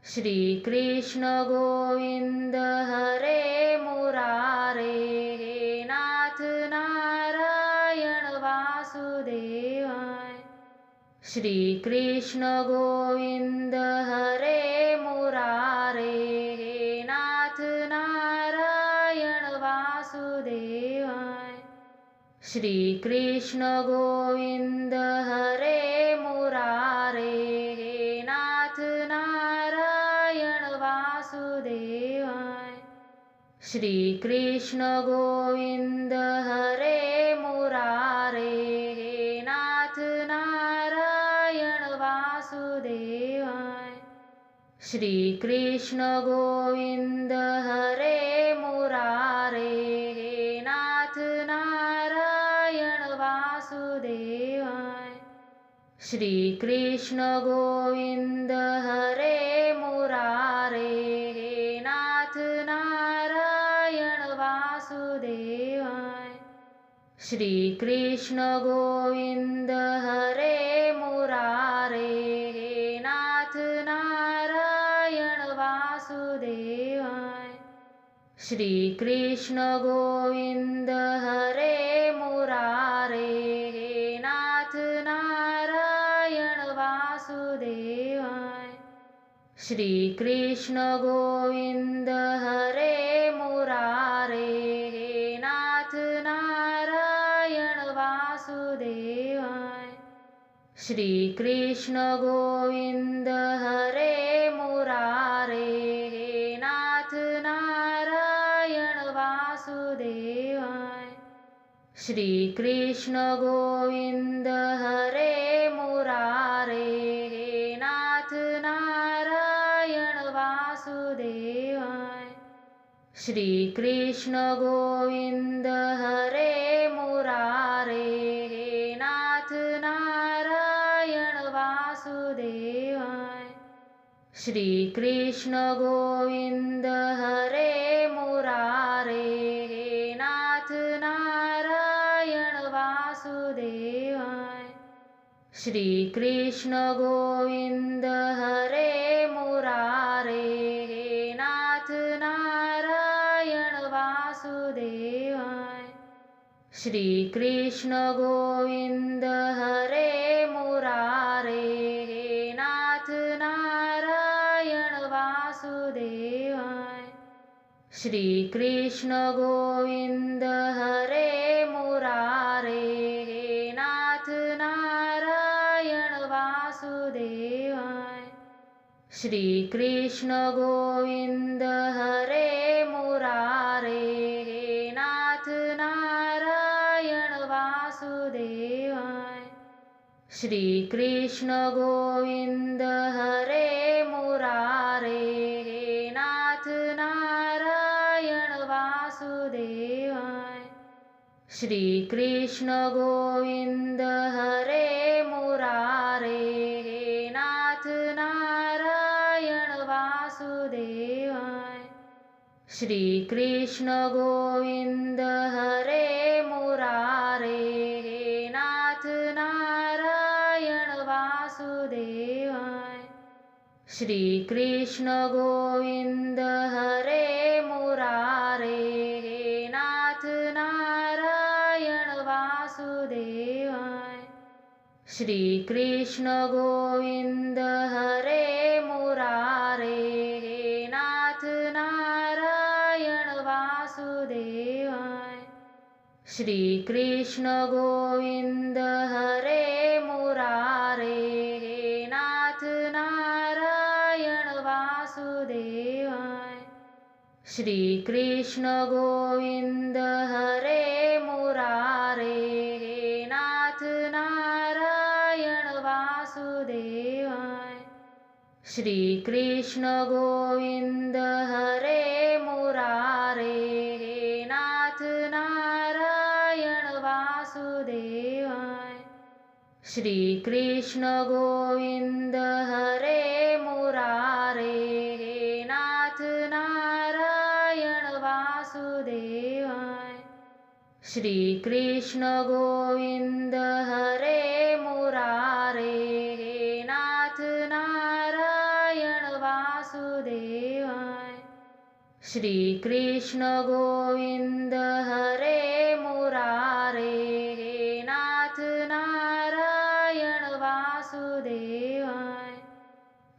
श्री कृष्ण गोविंद हरे मुरारे, हे नाथ नारायण वासुदेवाय। श्री कृष्ण गोविंद हरे मुरारे, हे नाथ नारायण वासुदेवाय। श्री कृष्ण गोविंद हरे मुरारे, हे नाथ नारायण वासुदेवाय। श्री कृष्ण गोविंद हरे मुरारे, हे नाथ नारायण वासुदेवाय। श्री कृष्ण गोविंद हरे मुरारे, हे नाथ नारायण वासुदेवाय। श्री कृष्ण गोविंद हरे मुरारे, हे नाथ नारायण वासुदेवाय। श्री कृष्ण गोविंद हरे मुरारे, हे नाथ नारायण वासुदेवाय। श्री कृष्ण गोविंद हरे मुरारे, हे नाथ नारायण वासुदेवाय। श्री कृष्ण गोविंद हरे मुरारे, हे नाथ नारायण वासुदेवाय। श्री कृष्ण गोविंद हरे मुरारे, हे नाथ नारायण वासुदेवाय। श्री कृष्ण गोविंद हरे मुरारे, हे नाथ नारायण वासुदेवाय। श्री कृष्ण गोविंद हरे मुरारे, हे नाथ नारायण वासुदेवाय। श्री कृष्ण गोविंद हरे मुरारे, हे नाथ नारायण वासुदेवाय। श्री कृष्ण गोविंद हरे मुरारे, हे नाथ नारायण वासुदेवाय। श्री कृष्ण गोविंद हरे मुरारे, हे नाथ नारायण वासुदेवाय। श्री कृष्ण गोविंद हरे मुरारे, हे नाथ नारायण वासुदेवाय। श्री कृष्ण गोविंद हरे मुरारे, हे नाथ नारायण वासुदेवाय। श्री कृष्ण गोविंद हरे मुरारे, हे नाथ नारायण वासुदेवाय। श्री कृष्ण गोविंद हरे मुरारे, हे नाथ नारायण वासुदेवाय। श्री कृष्ण गोविंद हरे मुरारे, हे नाथ नारायण वासुदेवाय। श्री कृष्ण गोविंद हरे मुरारे, हे नाथ नारायण वासुदेवाय। श्री कृष्ण गोविंद हरे मुरारे, हे नाथ नारायण वासुदेवाय। श्री कृष्ण गोविंद हरे मुरारे, हे नाथ नारायण वासुदेवाय। श्री कृष्ण गोविंद हरे मुरारे, हे नाथ नारायण वासुदेवाय। श्री कृष्ण गोविंद हरे मुरारे हे नाथ नारायण वासुदेवाय। श्री कृष्ण गोविंद हरे मुरारे हे नाथ नारायण वासुदेवाय। श्री कृष्ण गोविंद हरे मुरारे हे नाथ नारायण वासुदेवाय। श्री कृष्ण गोविंद हरे मुरारे हे नाथ नारायण वासुदेवाय।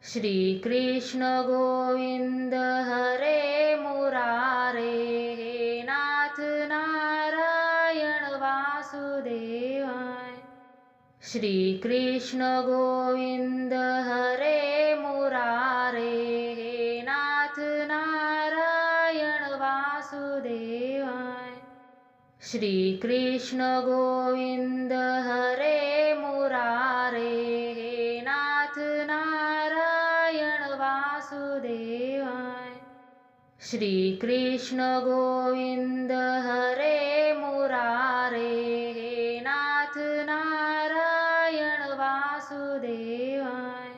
श्री कृष्ण गोविंद हरे मुरारे हे नाथ नारायण वासुदेवाय। श्री कृष्ण गोविंद हरे मुरारे हे नाथ नारायण वासुदेवाय। श्री कृष्ण गोविंद हरे मुरारे हे नाथ नारायण वासुदेवाय। श्री कृष्ण गोविंद हरे मुरारे हे नाथ नारायण वासुदेवाय।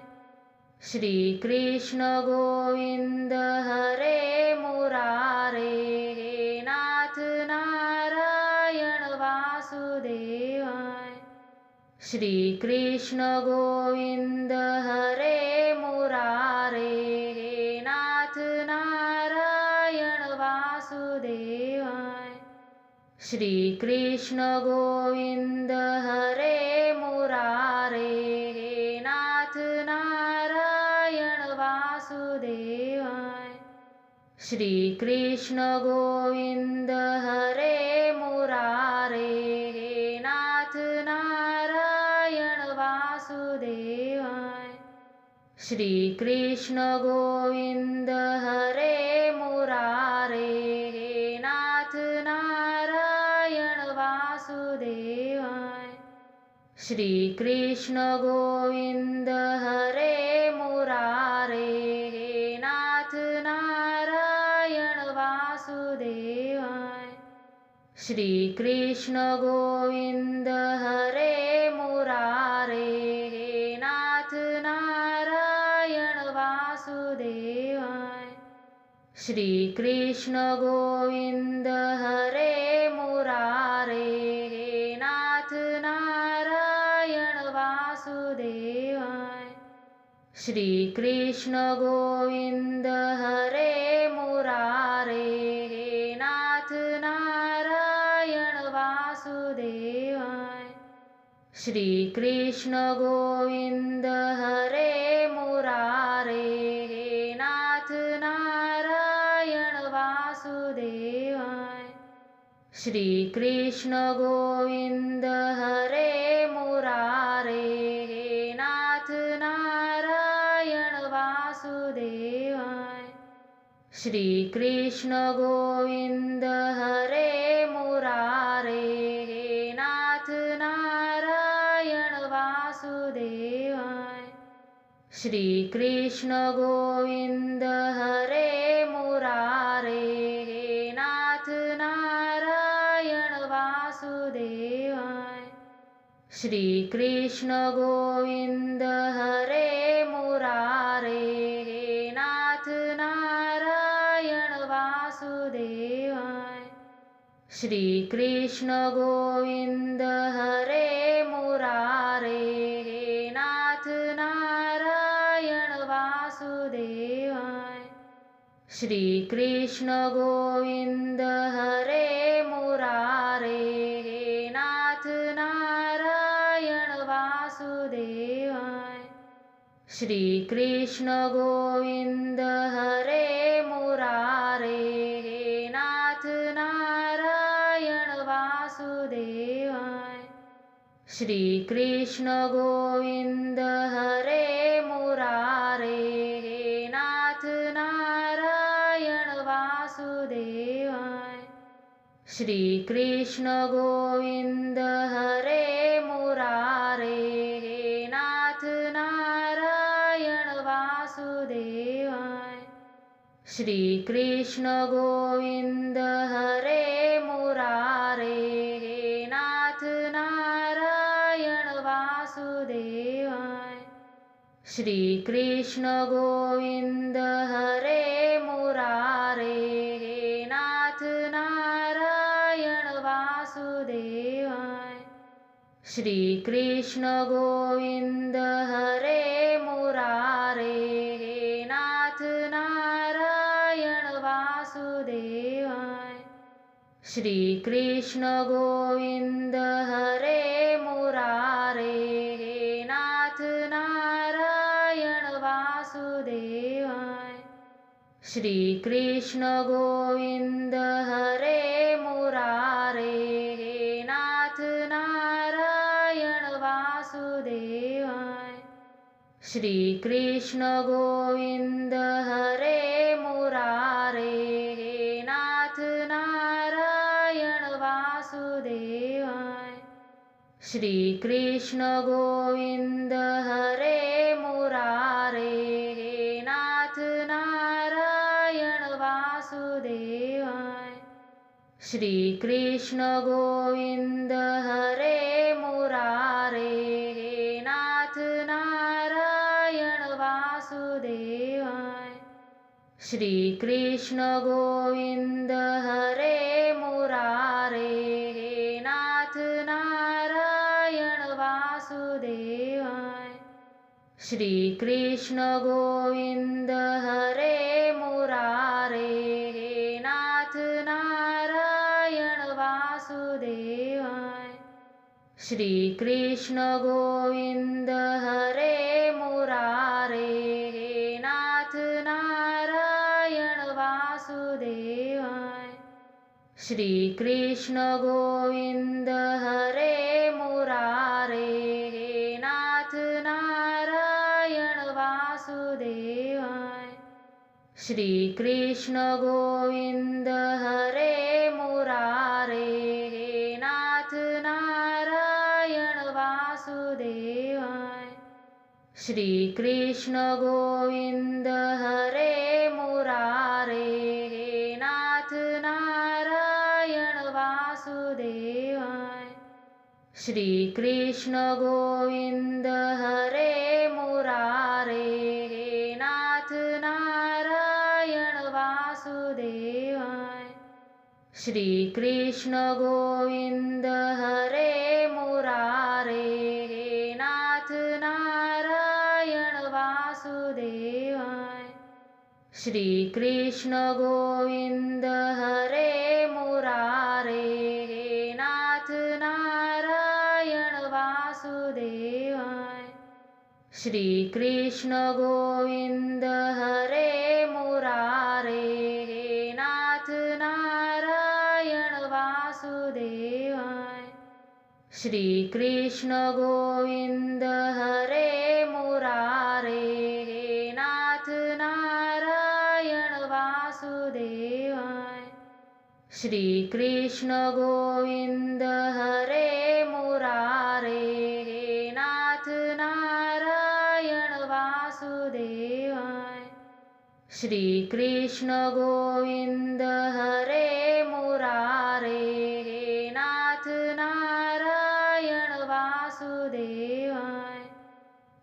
श्री कृष्ण गोविंद हरे मुरारे हे नाथ नारायण वासुदेवाय। श्री कृष्ण गोविंद हरे मुरारे हे नाथ नारायण वासुदेवाय। श्री कृष्ण गोविंद हरे मुरारे हे नाथ नारायण वासुदेवाय। श्री कृष्ण गोविंद हरे मुरारे हे नाथ नारायण वासुदेवाय। श्री कृष्ण गोविंद हरे मुरारे हे नाथ नारायण वासुदेवाय। श्री कृष्ण गोविंद हरे मुरारे हे नाथ नारायण वासुदेवाय। श्री कृष्ण गोविंद हरे मुरारे हे नाथ नारायण वासुदेवाय। श्री कृष्ण गोविंद हरे मुरारे हे नाथ नारायण वासुदेवाय। श्री कृष्ण गोविंद हरे मुरारे हे नाथ नारायण वासुदेवाय। श्री कृष्ण गोविंद हरे मुरारे हे नाथ नारायण वासुदेवाय। श्री कृष्ण गोविंद हरे मुरारे हे नाथ नारायण वासुदेवाय। श्री कृष्ण गोविंद हरे मुरारे हे नाथ नारायण वासुदेवाय। श्री कृष्ण गोविंद हरे मुरारे हे नाथ नारायण वासुदेवाय। श्री कृष्ण गोविंद हरे मुरारे हे नाथ नारायण वासुदेवाय। श्री कृष्ण गोविंद हरे मुरारे हे नाथ नारायण वासुदेवाय। श्री कृष्ण गोविंद हरे मुरारे हे नाथ नारायण वासुदेवाय। श्री कृष्ण गोविंद हरे मुरारे हे नाथ नारायण वासुदेवाय। श्री कृष्ण गोविंद हरे मुरारे हे नाथ नारायण वासुदेवाय। श्री कृष्ण गोविंद हरे मुरारे हे नाथ नारायण वासुदेवाय। श्री कृष्ण गोविंद हरे मुरारे हे नाथ नारायण वासुदेवाय। श्री कृष्ण गोविंद हरे मुरारे हे नाथ नारायण वासुदेवाय। श्री कृष्ण गोविंद हरे मुरारे हे नाथ नारायण वासुदेवाय। श्री कृष्ण गोविंद हरे मुरारे हे नाथ नारायण वासुदेवाय। श्री कृष्ण गोविंद हरे मुरारे हे नाथ नारायण वासुदेवाय। श्री कृष्ण गोविंद हरे मुरारे हे नाथ नारायण वासुदेवाय। श्री कृष्ण गोविंद हरे मुरारे हे नाथ नारायण वासुदेवाय। श्री कृष्ण गोविंद हरे मुरारे हे नाथ नारायण वासुदेवाय। श्री कृष्ण गोविंद हरे मुरारे हे नाथ नारायण वासुदेवाय। श्री कृष्ण गोविंद हरे मुरारे हे नाथ नारायण वासुदेवाय। श्री कृष्ण गोविंद हरे मुरारे हे नाथ नारायण वासुदेवाय। श्री कृष्ण गोविंद हरे मुरारे हे नाथ नारायण वासुदेवाय। श्री कृष्ण गोविंद हरे मुरारे हे नाथ नारायण वासुदेवाय। श्री कृष्ण गोविंद हरे मुरारे हे नाथ नारायण वासुदेवाय। श्री कृष्ण गोविंद हरे मुरारे हे नाथ नारायण वासुदेवाय। श्री कृष्ण गोविंद हरे मुरारे हे नाथ नारायण वासुदेवाय। श्री कृष्ण गोविंद हरे मुरारे हे नाथ नारायण वासुदेवाय। श्री कृष्ण गोविंद हरे मुरारे हे नाथ नारायण वासुदेवाय। श्री कृष्ण गोविंद हरे मुरारे हे नाथ नारायण वासुदेवाय। श्री कृष्ण गोविंद हरे मुरारे हे नाथ नारायण वासुदेवाय। श्री कृष्ण गोविंद हरे मुरारे हे नाथ नारायण वासुदेवाय।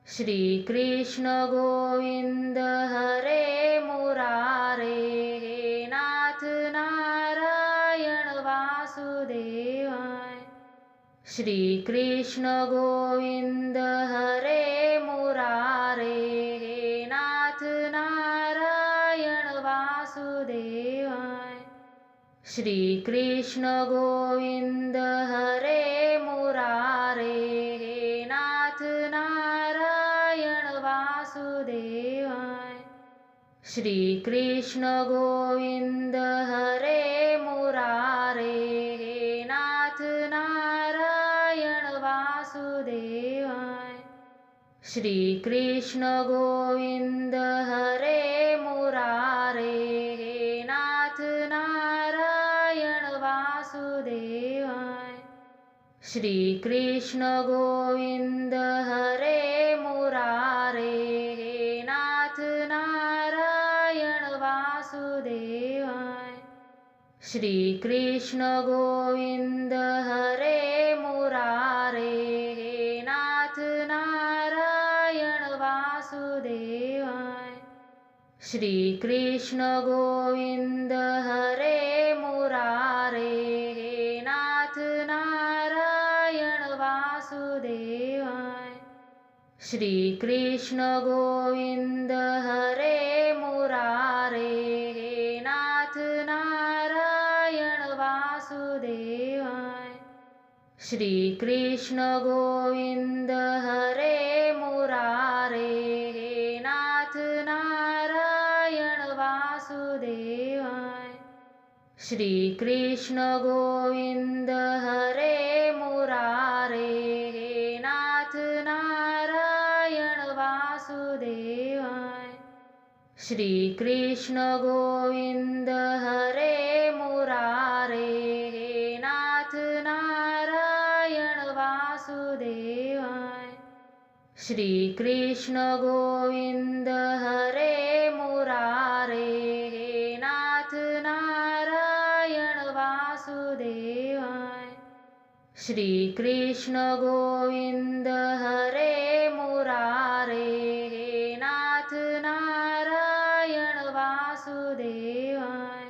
श्री कृष्ण गोविंद हरे मुरारे हे नाथ नारायण वासुदेवाय। श्री कृष्ण गोविंद हरे मुरारे हे नाथ नारायण वासुदेवाय। श्री कृष्ण गोविंद हरे मुरारे हे नाथ नारायण वासुदेवाय। श्री कृष्ण गोविंद हरे मुरारे हे नाथ नारायण वासुदेवाय। श्री कृष्ण गोविंद हरे मुरारे हे नाथ नारायण वासुदेवाय। श्री कृष्ण गोविंद हरे मुरारे हे नाथ नारायण वासुदेवाय। श्री कृष्ण गोविंद हरे मुरारे, हे नाथ नारायण वासुदेवाय। श्री कृष्ण गोविंद हरे मुरारे, हे नाथ नारायण वासुदेवाय। श्री कृष्ण गोविंद हरे मुरारे, हे नाथ नारायण वासुदेवाय। श्री कृष्ण गोविंद हरे मुरारे, हे नाथ नारायण वासुदेवाय। श्री कृष्ण गोविंद हरे मुरारे, हे नाथ नारायण वासुदेवाय। श्री कृष्ण गोविंद हरे मुरारे, हे नाथ नारायण वासुदेवाय। श्री कृष्ण गोविंद हरे मुरारे, हे नाथ नारायण वासुदेवाय। श्री कृष्ण गोविंद हरे मुरारे, हे नाथ नारायण वासुदेवाय।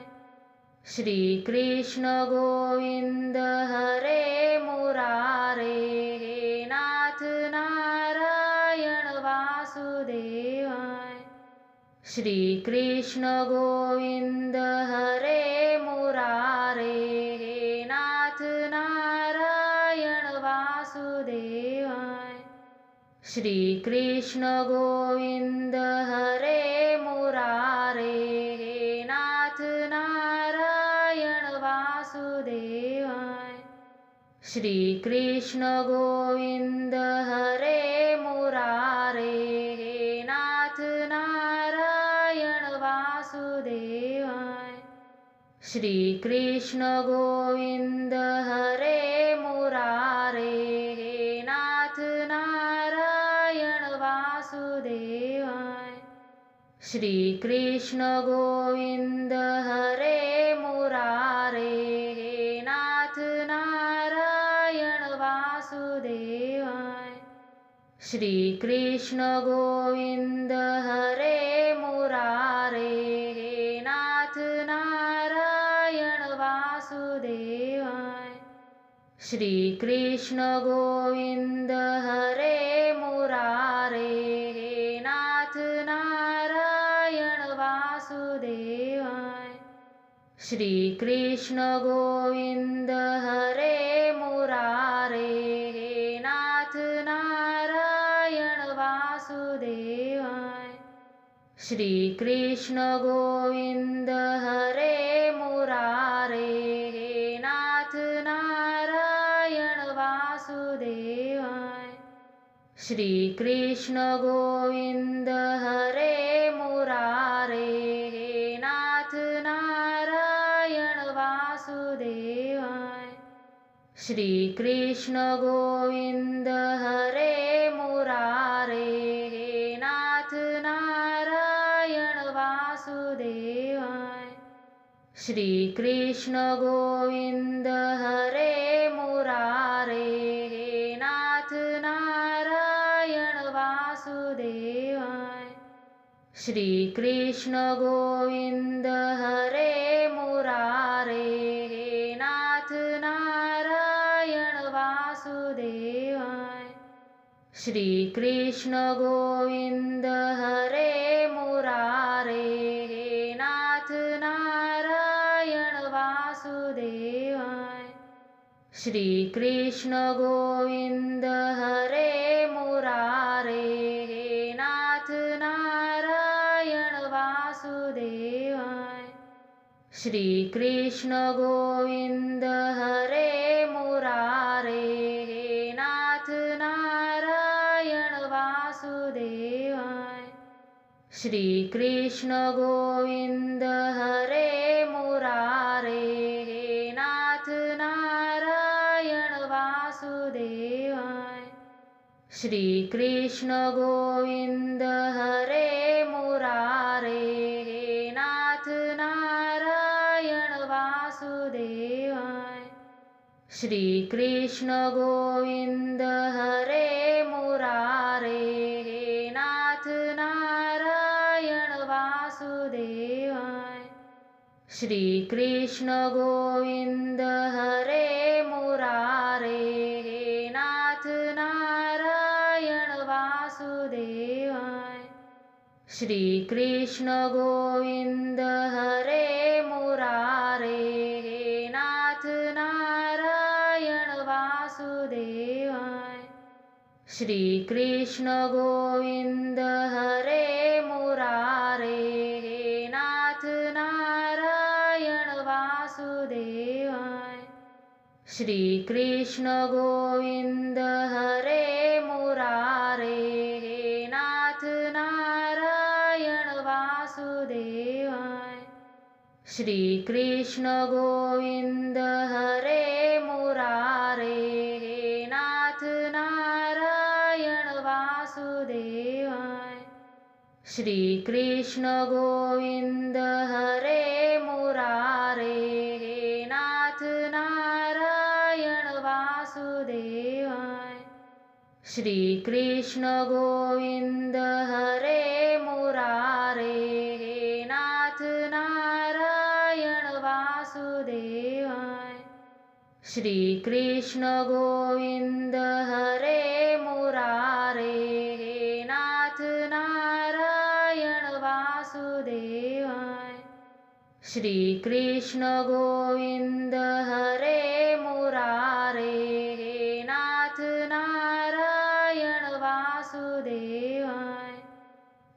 श्री कृष्ण गोविंद हरे मुरारे, हे नाथ नारायण वासुदेवाय। श्री कृष्ण गोविंद हरे मुरारे, हे नाथ नारायण वासुदेवाय। श्री कृष्ण गोविंद हरे मुरारे, हे नाथ नारायण वासुदेवाय। श्री कृष्ण गोविंद हरे मुरारे, हे नाथ नारायण वासुदेवाय। श्री कृष्ण गोविंद हरे मुरारे, हे नाथ नारायण वासुदेवाय। श्री कृष्ण गोविंद हरे मुरारे, हे नाथ नारायण वासुदेवाय। श्री कृष्ण गोविंद हरे मुरारे, हे नाथ नारायण वासुदेवाय। श्री कृष्ण गोविंद हरे मुरारे, हे नाथ नारायण वासुदेवाय। श्री कृष्ण गोविंद हरे मुरारे, हे नाथ नारायण वासुदेवाय। श्री कृष्ण गोविंद हरे मुरारे, हे नाथ नारायण वासुदेवाय। श्री कृष्ण गोविंद हरे मुरारे, हे नाथ नारायण वासुदेवाय। श्री कृष्ण गोविंद हरे मुरारे, हे नाथ नारायण वासुदेवाय। श्री कृष्ण गोविंद हरे मुरारे, हे नाथ नारायण वासुदेवाय। श्री कृष्ण गोविंद हरे मुरारे, हे नाथ नारायण वासुदेवाय। श्री कृष्ण गोविंद हरे मुरारे, हे नाथ नारायण वासुदेवाय। श्री कृष्ण गोविंद हरे मुरारे, हे नाथ नारायण वासुदेवाय। श्री कृष्ण गोविंद हरे मुरारे, हे नाथ नारायण वासुदेवाय। श्री कृष्ण गोविंद हरे मुरारे, हे नाथ नारायण वासुदेवाय। श्री कृष्ण गोविंद हरे मुरारे, हे नाथ नारायण वासुदेवाय। श्री कृष्ण गोविंद हरे मुरारे, हे नाथ नारायण वासुदेवाय। श्री कृष्ण गोविंद हरे मुरारे, हे नाथ नारायण वासुदेवाय। श्री कृष्ण गोविंद हरे मुरारे, हे नाथ नारायण वासुदेवाय। श्री कृष्ण गोविंद हरे मुरारे, हे नाथ नारायण वासुदेवाय। श्री कृष्ण गोविंद हरे मुरारे, हे नाथ नारायण वासुदेवाय। श्री कृष्ण गोविंद हरे मुरारे, हे नाथ नारायण वासुदेवाय। श्री कृष्ण गोविंद हरे मुरारे, हे नाथ नारायण वासुदेवाय। श्री कृष्ण गोविंद हरे मुरारे, हे नाथ नारायण वासुदेवाय। श्री कृष्ण गोविंद हरे मुरारे, हे नाथ नारायण वासुदेवाय। श्री कृष्ण गोविंद हरे मुरारे, हे नाथ नारायण वासुदेवाय।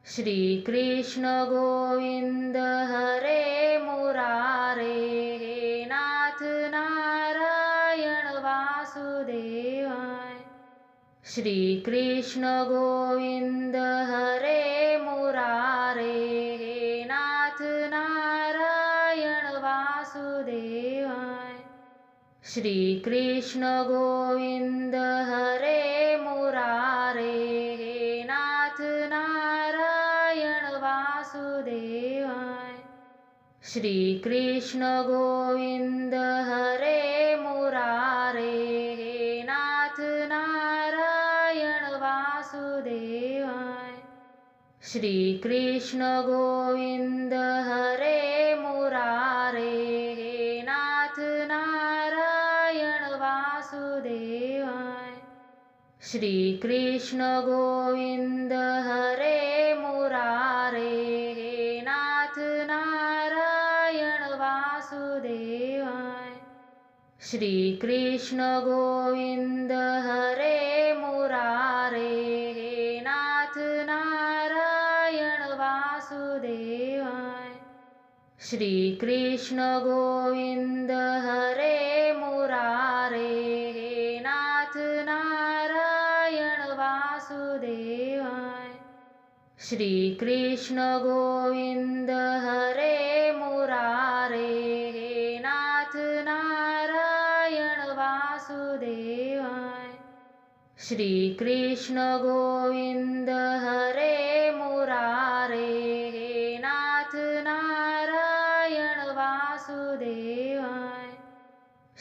श्री कृष्ण गोविंद हरे मुरारे, हे नाथ नारायण वासुदेवाय। श्री कृष्ण गोविंद हरे मुरारे, हे नाथ नारायण वासुदेवाय। श्री कृष्ण गोविंद हरे मुरारे, हे नाथ नारायण वासुदेवाय। श्री कृष्ण गोविंद हरे मुरारे, हे नाथ नारायण वासुदेवाय। श्री कृष्ण गोविंद हरे मुरारे, हे नाथ नारायण वासुदेवाय। श्री कृष्ण गोविंद हरे मुरारे, हे नाथ नारायण वासुदेवाय। श्री कृष्ण गोविंद हरे मुरारे, हे नाथ नारायण वासुदेवाय। श्री कृष्ण गोविंद हरे मुरारे, हे नाथ नारायण वासुदेवाय। श्री कृष्ण गोविंद हरे मुरारे, हे नाथ नारायण वासुदेवाय। श्री कृष्ण गोविंद हरे मुरारे, हे नाथ नारायण वासुदेवाय।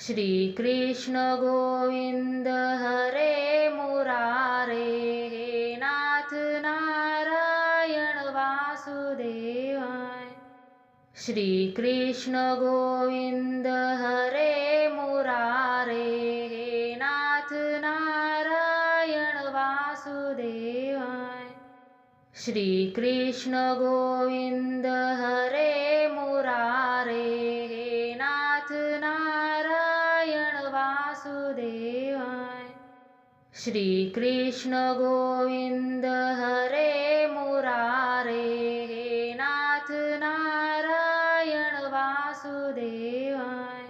श्री कृष्ण गोविंद हरे मुरारे, हे नाथ नारायण वासुदेवाय। श्री कृष्ण गोविंद हरे मुरारे, हे नाथ नारायण वासुदेवाय। श्री कृष्ण गोविंद हरे मुरारे, हे नाथ नारायण वासुदेवाय। श्री कृष्ण गोविंद हरे मुरारे, हे नाथ नारायण वासुदेवाय।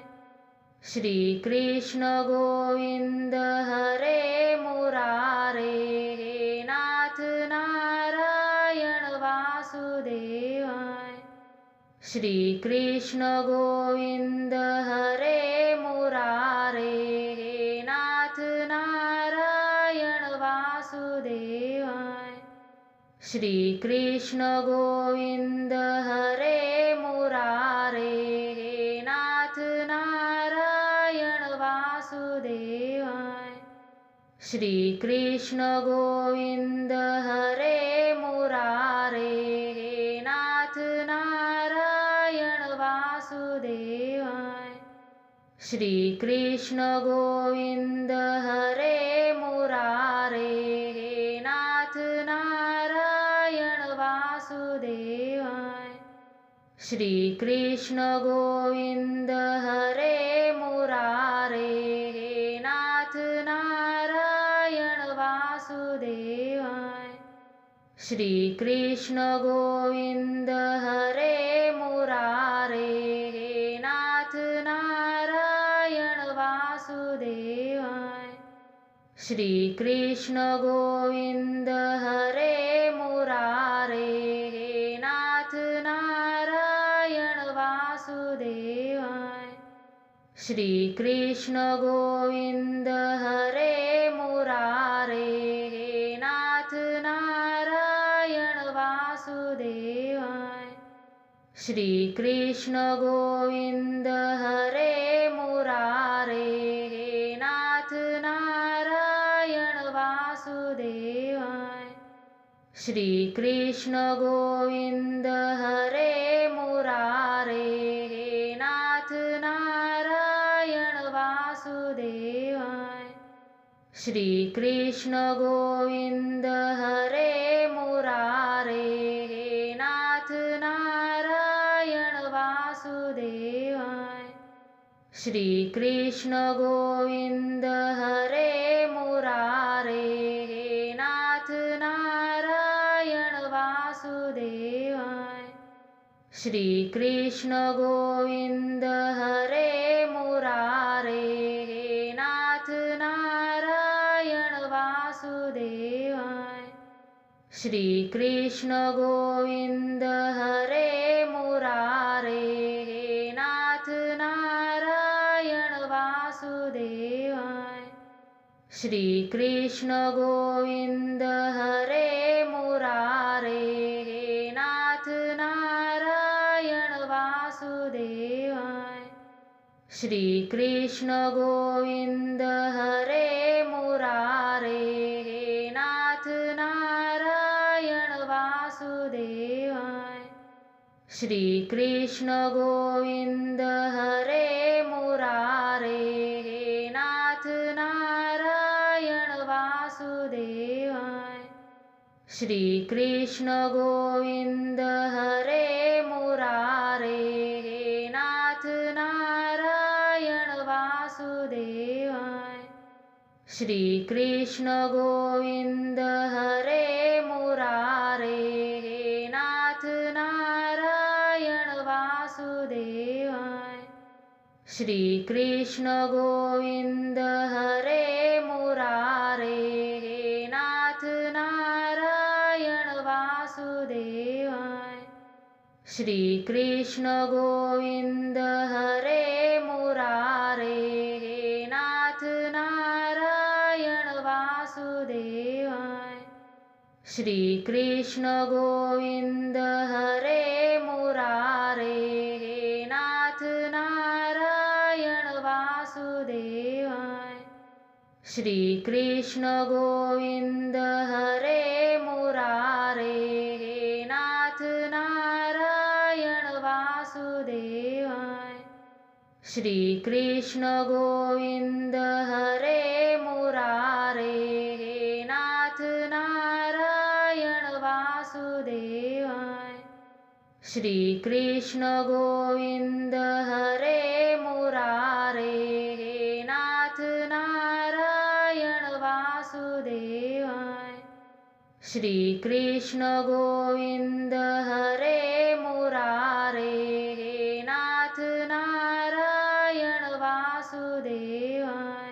श्री कृष्ण गोविंद हरे मुरारे, हे नाथ नारायण वासुदेवाय। श्री कृष्ण गोविंद हरे मुरारे, हे नाथ नारायण वासुदेवाय। श्री कृष्ण गोविंद हरे मुरारे, हे नाथ नारायण वासुदेवाय। श्री कृष्ण गोविंद हरे मुरारे, हे नाथ नारायण वासुदेवाय। श्री कृष्ण गोविंद हरे मुरारे, हे नाथ नारायण वासुदेवाय। श्री कृष्ण गोविंद हरे मुरारे, हे नाथ नारायण वासुदेवाय। श्री कृष्ण गोविंद हरे मुरारे, हे नाथ नारायण वासुदेवाय। श्री कृष्ण गोविंद हरे मुरारे, हे नाथ नारायण वासुदेवाय। श्री कृष्ण गोविंद हरे मुरारे, हे नाथ नारायण वासुदेवाय। श्री कृष्ण गोविंद हरे मुरारे, हे नाथ नारायण वासुदेवाय। श्री कृष्ण गोविंद हरे मुरारे, हे नाथ नारायण वासुदेवाय। श्री कृष्ण गोविंद हरे मुरारे, हे नाथ नारायण वासुदेवाय। श्री कृष्ण गोविंद हरे मुरारे, हे नाथ नारायण वासुदेवाय। श्री कृष्ण गोविंद हरे मुरारे, हे नाथ नारायण वासुदेवाय। श्री कृष्ण गोविंद हरे मुरारे, हे नाथ नारायण वासुदेवाय। श्री कृष्ण गोविंद हरे मुरारे, हे नाथ नारायण वासुदेवाय। श्री कृष्ण गोविंद हरे मुरारे, हे नाथ नारायण वासुदेवाय। श्री कृष्ण गोविंद हरे मुरारे, हे नाथ नारायण वासुदेवाय। श्री कृष्ण गोविंद हरे मुरारे, हे नाथ नारायण वासुदेवाय। श्री कृष्ण गोविंद हरे मुरारे, हे नाथ नारायण वासुदेवाय। श्री कृष्ण गोविंद हरे मुरारे, हे नाथ नारायण वासुदेवाय। श्री कृष्ण गोविंद हरे मुरारे, हे नाथ नारायण वासुदेवाय। श्री कृष्ण गोविंद हरे मुरारे, हे नाथ नारायण वासुदेवाय। श्री कृष्ण गोविंद हरे मुरारे, हे नाथ नारायण वासुदेवाय। श्री कृष्ण गोविंद हरे मुरारे, हे नाथ नारायण वासुदेवाय। श्री कृष्ण गोविंद हरे मुरारे, हे नाथ नारायण वासुदेवाय। श्री कृष्ण गोविंद हरे मुरारे, हे नाथ नारायण वासुदेवाय।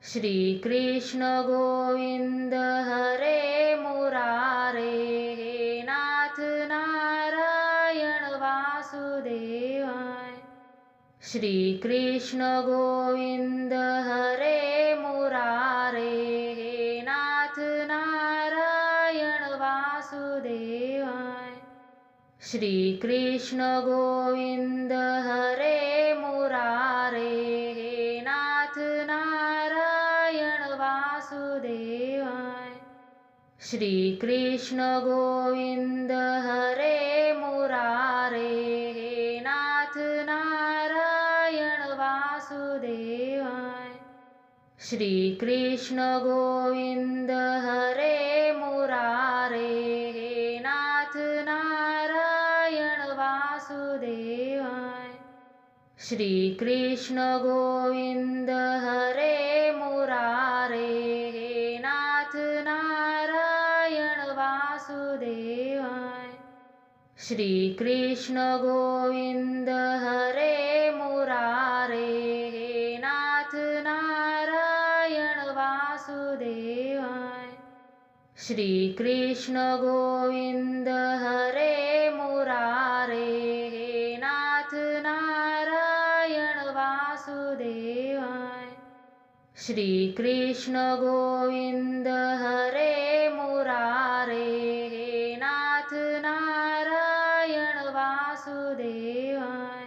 श्री कृष्ण गोविंद हरे मुरारे, हे नाथ नारायण वासुदेवाय। श्री कृष्ण गोविंद हरे मुरारे, हे नाथ नारायण वासुदेवाय। श्री कृष्ण गोविंद हरे मुरारे, हे नाथ नारायण वासुदेवाय। श्री कृष्ण गोविंद हरे मुरारे हे नाथ नारायण वासुदेवाय। श्री कृष्ण गोविंद हरे मुरारे हे नाथ नारायण वासुदेवाय। श्री कृष्ण गोविंद हरे मुरारे हे नाथ नारायण वासुदेवाय। श्री कृष्ण गोविंद हरे मुरारे हे नाथ नारायण वासुदेवाय। श्री कृष्ण गोविंद हरे मुरारे हे नाथ नारायण वासुदेवाय। श्री कृष्ण गोविंद हरे मुरारे हे नाथ नारायण वासुदेवाय।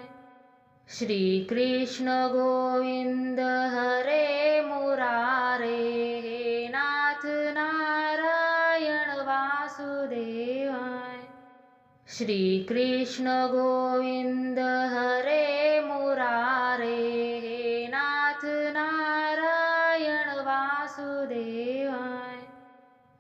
श्री कृष्ण गोविंद हरे मुरारे हे नाथ नारायण वासुदेवाय। श्री कृष्ण गोविंद हरे मुरारे हे नाथ नारायण वासुदेवाय।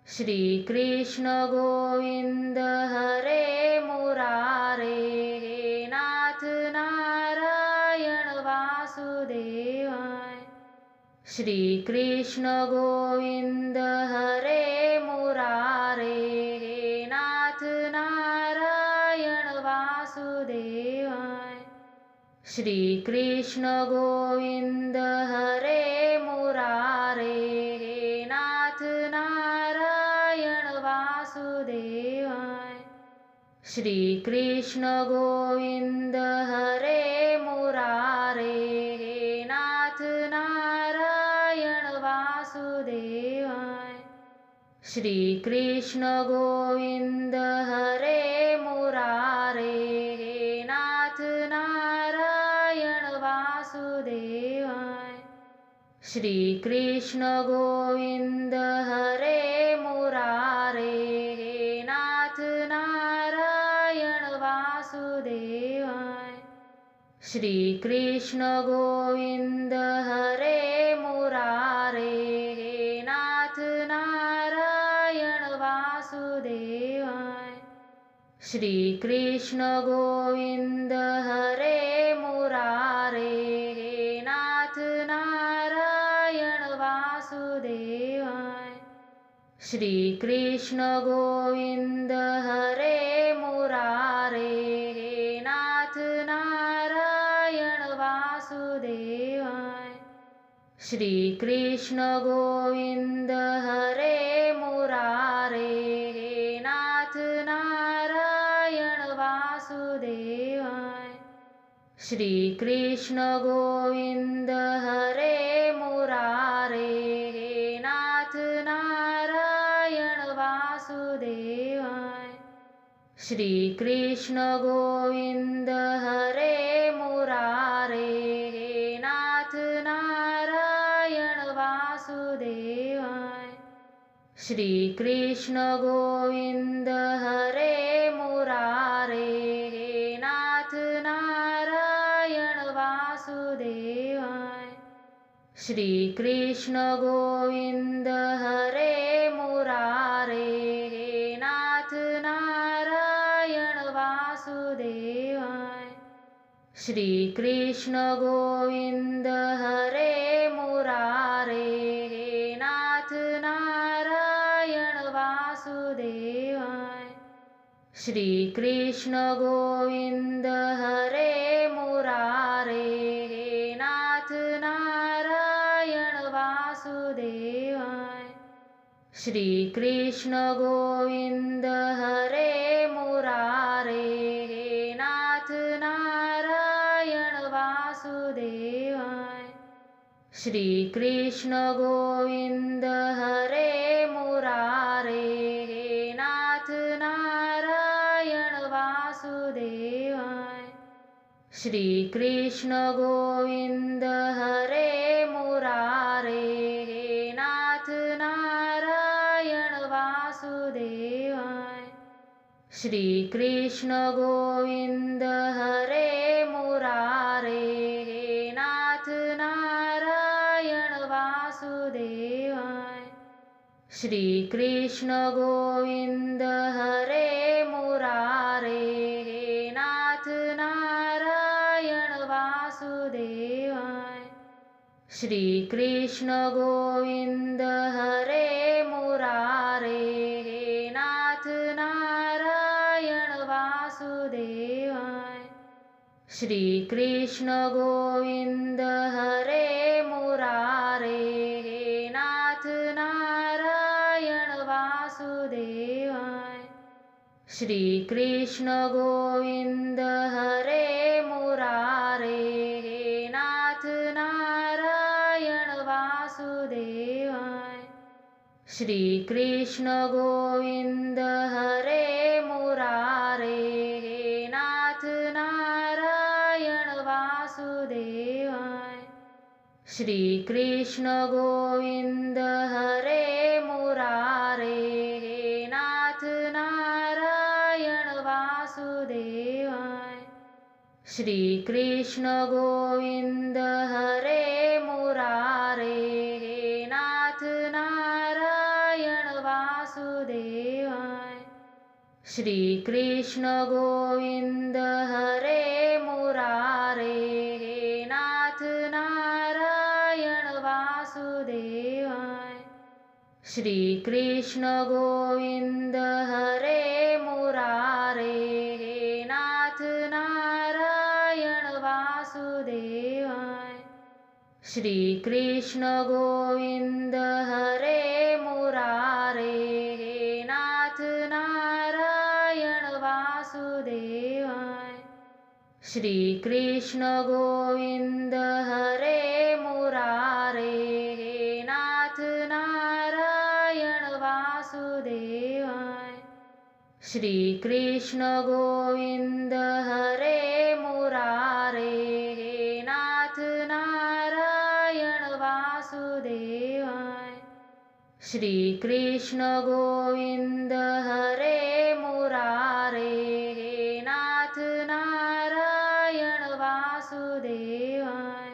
श्री कृष्ण गोविंद हरे मुरारे हे नाथ नारायण वासुदेवाय। श्री कृष्ण गोविंद हरे मुरारे हे नाथ नारायण वासुदेवाय। श्री कृष्ण गोविंद हरे मुरारे हे नाथ नारायण वासुदेवाय। श्री कृष्ण गोविंद हरे मुरारे हे नाथ नारायण वासुदेवाय। श्री कृष्ण गोविंद हरे मुरारे हे नाथ नारायण वासुदेवाय। श्री कृष्ण गोविंद हरे मुरारे हे नाथ नारायण वासुदेवाय। श्री कृष्ण गोविंद हरे मुरारे हे नाथ नारायण वासुदेवाय। श्री कृष्ण गोविंद हरे मुरारे हे नाथ नारायण वासुदेवाय। श्री कृष्ण गोविंद हरे मुरारे हे नाथ नारायण वासुदेवाय। श्री कृष्ण गोविंद हरे मुरारे हे नाथ नारायण वासुदेवाय। श्री कृष्ण गोविंद हरे मुरारे हे नाथ नारायण वासुदेवाय। श्री कृष्ण गोविंद हरे मुरारे हे नाथ नारायण वासुदेवाय। श्री कृष्ण गोविंद हरे मुरारे हे नाथ नारायण वासुदेवाय। श्री कृष्ण गोविंद हरे मुरारे हे नाथ नारायण वासुदेवाय। श्री कृष्ण गोविंद हरे मुरारे हे नाथ नारायण वासुदेवाय। श्री कृष्ण गोविंद हरे मुरारे हे नाथ नारायण वासुदेवाय। श्री कृष्ण गोविंद हरे मुरारे हे नाथ नारायण वासुदेवाय। श्री कृष्ण गोविंद हरे मुरारे हे नाथ नारायण वासुदेवाय। श्री कृष्ण गोविंद हरे मुरारे हे नाथ नारायण वासुदेवाय। श्री कृष्ण गोविंद हरे मुरारे हे नाथ नारायण वासुदेवाय। श्री कृष्ण गोविंद हरे मुरारे हे नाथ नारायण वासुदेवाय। श्री कृष्ण गोविंद हरे मुरारे हे नाथ नारायण वासुदेवाय। श्री कृष्ण गोविंद हरे मुरारे हे नाथ नारायण वासुदेवाय। श्री कृष्ण गोविंद हरे मुरारे हे नाथ नारायण वासुदेवाय। श्री कृष्ण गोविंद हरे मुरारे हे नाथ नारायण वासुदेवाय। श्री कृष्ण गोविंद हरे मुरारे हे नाथ नारायण वासुदेवाय। श्री कृष्ण गोविंद हरे मुरारे हे नाथ नारायण वासुदेवाय। श्री कृष्ण गोविंद हरे मुरारे हे नाथ नारायण वासुदेवाय। श्री कृष्ण गोविंद हरे मुरारे हे नाथ नारायण वासुदेवाय। श्री कृष्ण गोविंद हरे मुरारे हे नाथ नारायण वासुदेवाय। श्री कृष्ण गोविंद हरे मुरारे हे नाथ नारायण वासुदेवाय। श्री कृष्ण गोविंद हरे मुरारे हे नाथ नारायण वासुदेवाय। श्री कृष्ण गोविंद हरे मुरारे हे नाथ नारायण वासुदेवाय।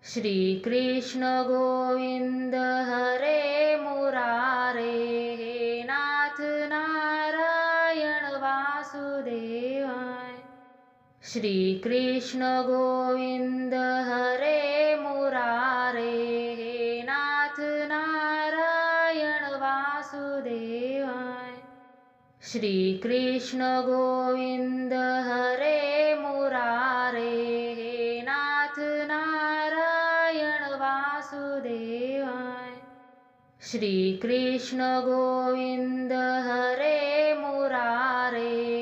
श्री कृष्ण गोविंद हरे मुरारे हे नाथ नारायण वासुदेवाय। श्री कृष्ण गोविंद हरे मुरारे हे नाथ नारायण वासुदेवाय। श्री कृष्ण गोविंद हरे मुरारे हे नाथ नारायण वासुदेवाय। श्री कृष्ण गोविंद हरे मुरारे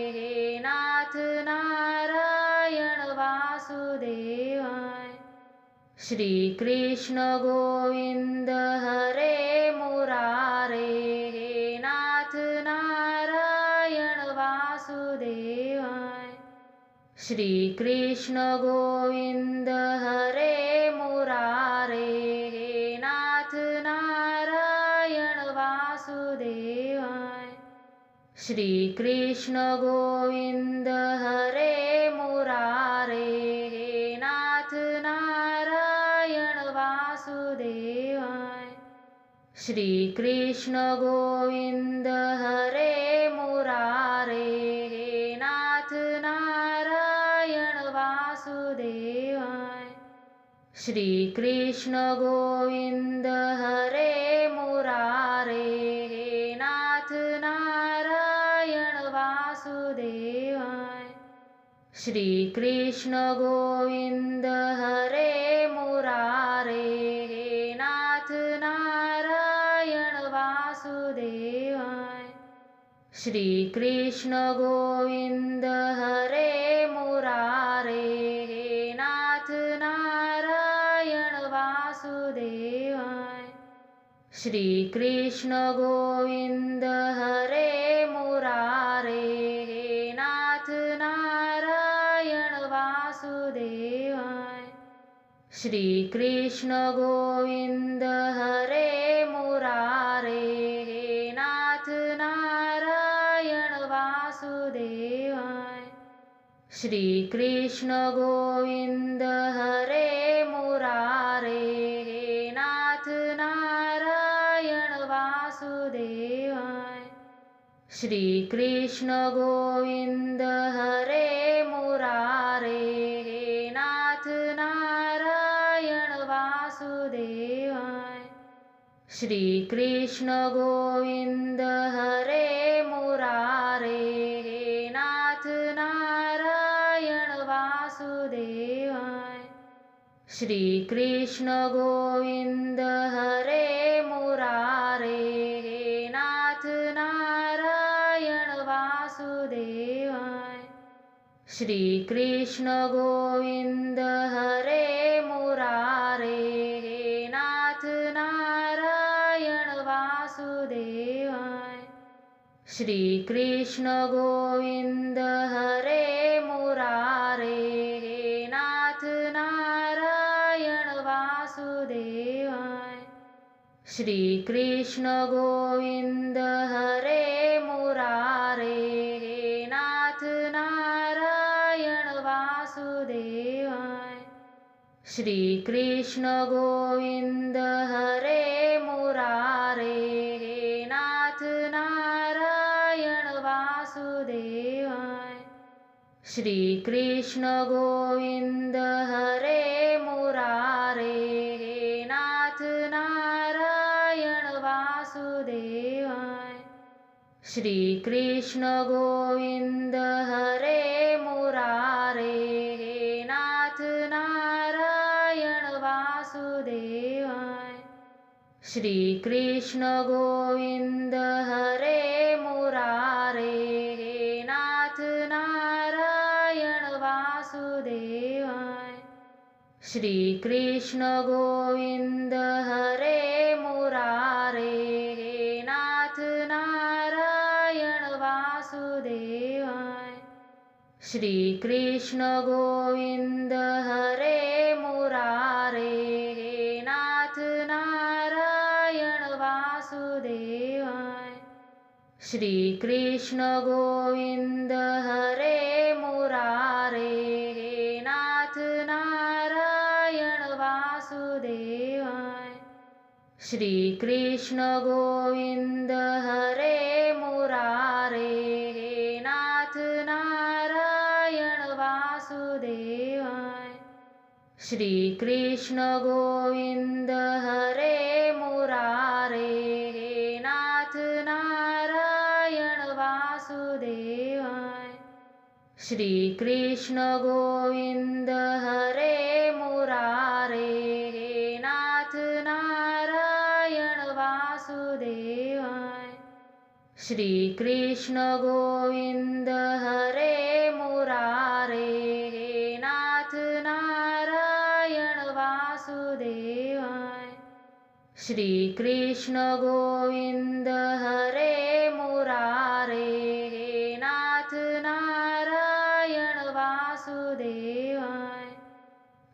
हे नाथ नारायण वासुदेवाय। श्री कृष्ण गोविंद हरे मुरारे हे नाथ नारायण वासुदेवाय। श्री कृष्ण गोविंद हरे मुरारे हे नाथ नारायण वासुदेवाय। श्री कृष्ण गोविंद हरे मुरारे हे नाथ नारायण वासुदेवाय। श्री कृष्ण गोविंद हरे मुरारे हे नाथ नारायण वासुदेवाय। श्री कृष्ण गोविंद हरे मुरारे हे नाथ नारायण वासुदेवाय। श्री कृष्ण गोविंद हरे मुरारे हे नाथ नारायण वासुदेवाय। श्री कृष्ण गोविंद हरे मुरारे हे नाथ नारायण वासुदेवाय। श्री कृष्ण गोविंद हरे मुरारे हे नाथ नारायण वासुदेवाय। श्री कृष्ण गोविंद हरे मुरारे हे नाथ नारायण वासुदेवाय। श्री कृष्ण गोविंद हरे मुरारे हे नाथ नारायण वासुदेवाय। श्री कृष्ण गोविंद हरे मुरारे हे नाथ नारायण वासुदेवाय। श्री कृष्ण गोविंद हरे मुरारे हे नाथ नारायण वासुदेवाय। श्री कृष्ण गोविंद हरे मुरारे हे नाथ नारायण वासुदेवाय। श्री कृष्ण गोविंद हरे मुरारे हे नाथ नारायण वासुदेवाय। श्री कृष्ण गोविंद हरे मुरारे हे नाथ नारायण वासुदेवाय। श्री कृष्ण गोविंद हरे मुरारे हे नाथ नारायण वासुदेवाय। श्री कृष्ण गोविंद हरे मुरारे हे नाथ नारायण वासुदेवाय। श्री कृष्ण गोविंद हरे मुरारे हे नाथ नारायण वासुदेवाय। श्री कृष्ण गोविंद हरे मुरारे हे नाथ नारायण वासुदेवाय। श्री कृष्ण गोविंद हरे मुरारे हे नाथ नारायण वासुदेवाय। श्री कृष्ण गोविंद हरे मुरारे हे नाथ नारायण वासुदेवाय। श्री कृष्ण गोविंद हरे मुरारे हे नाथ नारायण वासुदेवाय। श्री कृष्ण गोविंद हरे मुरारे हे नाथ नारायण वासुदेवाय। श्री कृष्ण गोविंद हरे मुरारे हे नाथ नारायण वासुदेवाय। श्री कृष्ण गोविंद हरे मुरारे हे नाथ नारायण वासुदेवाय। श्री कृष्ण गोविंद हरे मुरारे हे नाथ नारायण वासुदेवाय। श्री कृष्ण गोविंद हरे मुरारे हे नाथ नारायण वासुदेवाय। श्री कृष्ण गोविंद हरे मुरारे हे नाथ नारायण वासुदेवाय।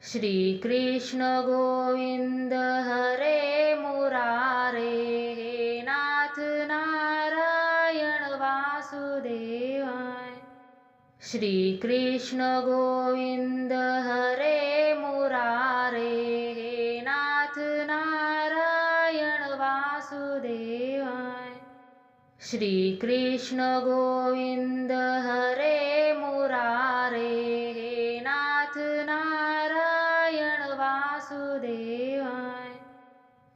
श्री कृष्ण गोविंद हरे मुरारे हे नाथ नारायण वासुदेवाय। श्री कृष्ण गोविंद हरे मुरारे हे नाथ नारायण वासुदेवाय। श्री कृष्ण गोविंद हरे मुरारे हे नाथ नारायण वासुदेवाय।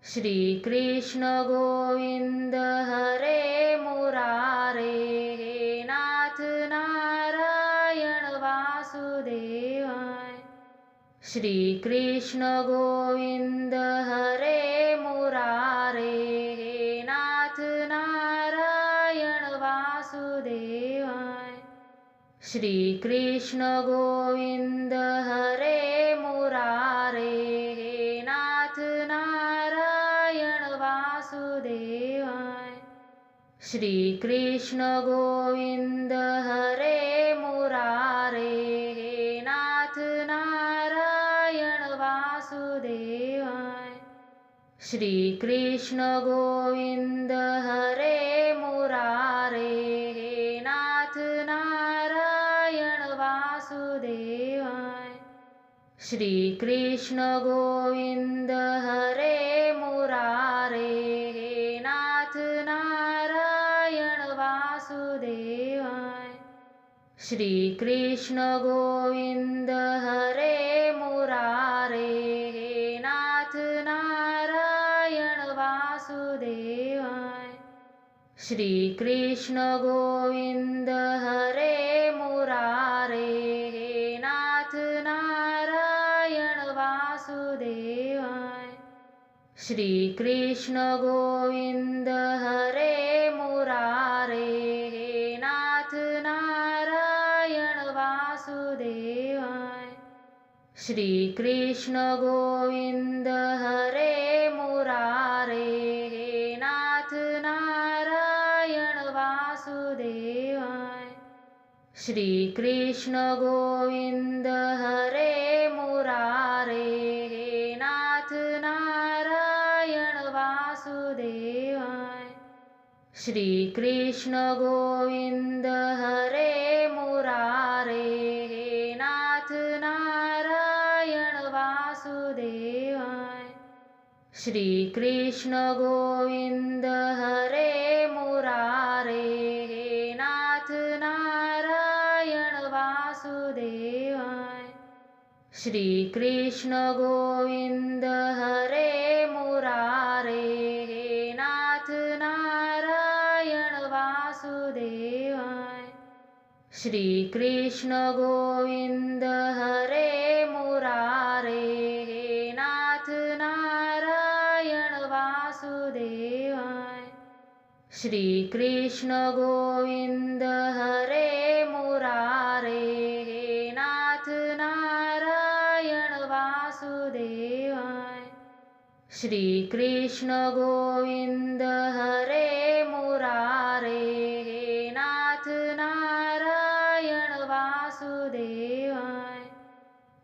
श्री कृष्ण गोविंद हरे मुरारे हे नाथ नारायण वासुदेवाय। श्री कृष्ण गोविंद हरे मुरारे हे नाथ नारायण वासुदेवाय। श्री कृष्ण गोविंद हरे मुरारे हे नाथ नारायण वासुदेवाय। श्री कृष्ण गोविंद हरे मुरारे हे नाथ नारायण वासुदेवाय। श्री कृष्ण गोविंद हरे मुरारे हे नाथ नारायण वासुदेवाय। श्री कृष्ण गोविंद हरे मुरारे, हे नाथ नारायण वासुदेवाय। श्री कृष्ण गोविंद हरे मुरारे, हे नाथ नारायण वासुदेवाय। श्री कृष्ण गोविंद हरे मुरारे, हे नाथ नारायण वासुदेवाय। श्री कृष्ण गोविंद हरे मुरारे, हे नाथ नारायण वासुदेवाय। श्री कृष्ण गोविंद हरे मुरारे, हे नाथ नारायण वासुदेवाय। श्री कृष्ण गोविंद हरे मुरारे, हे नाथ नारायण वासुदेवाय। श्री कृष्ण गोविंद हरे मुरारे, हे नाथ नारायण वासुदेवाय। श्री कृष्ण गोविंद हरे मुरारे, हे नाथ नारायण वासुदेवाय। श्री कृष्ण गोविंद हरे मुरारे, हे नाथ नारायण वासुदेवाय। श्री कृष्ण गोविंद हरे मुरारे, हे नाथ नारायण वासुदेवाय। श्री कृष्ण गोविंद हरे मुरारे, हे नाथ नारायण वासुदेवाय। श्री कृष्ण गोविंद हरे मुरारे, हे नाथ नारायण वासुदेवाय।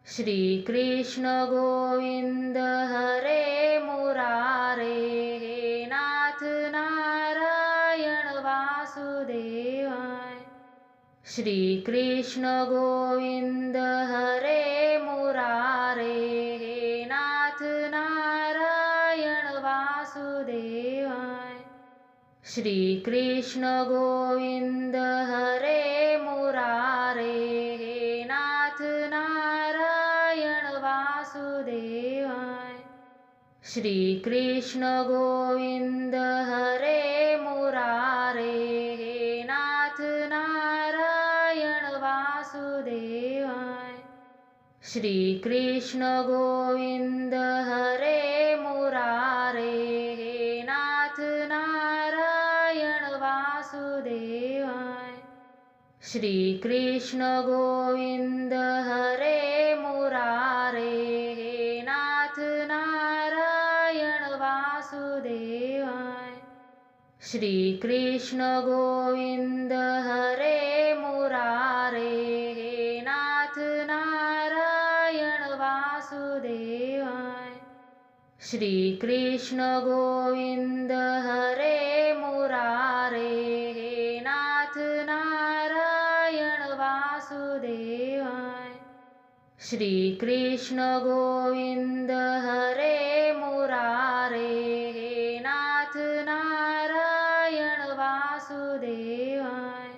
श्री कृष्ण गोविंद हरे मुरारे, हे नाथ नारायण वासुदेवाय। श्री कृष्ण गोविंद हरे मुरारे, हे नाथ नारायण वासुदेवाय। श्री कृष्ण गोविंद हरे मुरारे, हे नाथ नारायण वासुदेवाय। श्री कृष्ण गोविंद हरे मुरारे, हे नाथ नारायण वासुदेवाय। श्री कृष्ण गोविंद हरे मुरारे, हे नाथ नारायण वासुदेवाय। श्री कृष्ण गोविंद हरे मुरारे, हे नाथ नारायण वासुदेवाय। श्री कृष्ण गोविंद हरे मुरारे, हे नाथ नारायण वासुदेवाय। श्री कृष्ण गोविंद हरे मुरारे, हे नाथ नारायण वासुदेवाय। श्री कृष्ण गोविंद हरे मुरारे, हे नाथ नारायण वासुदेवाय।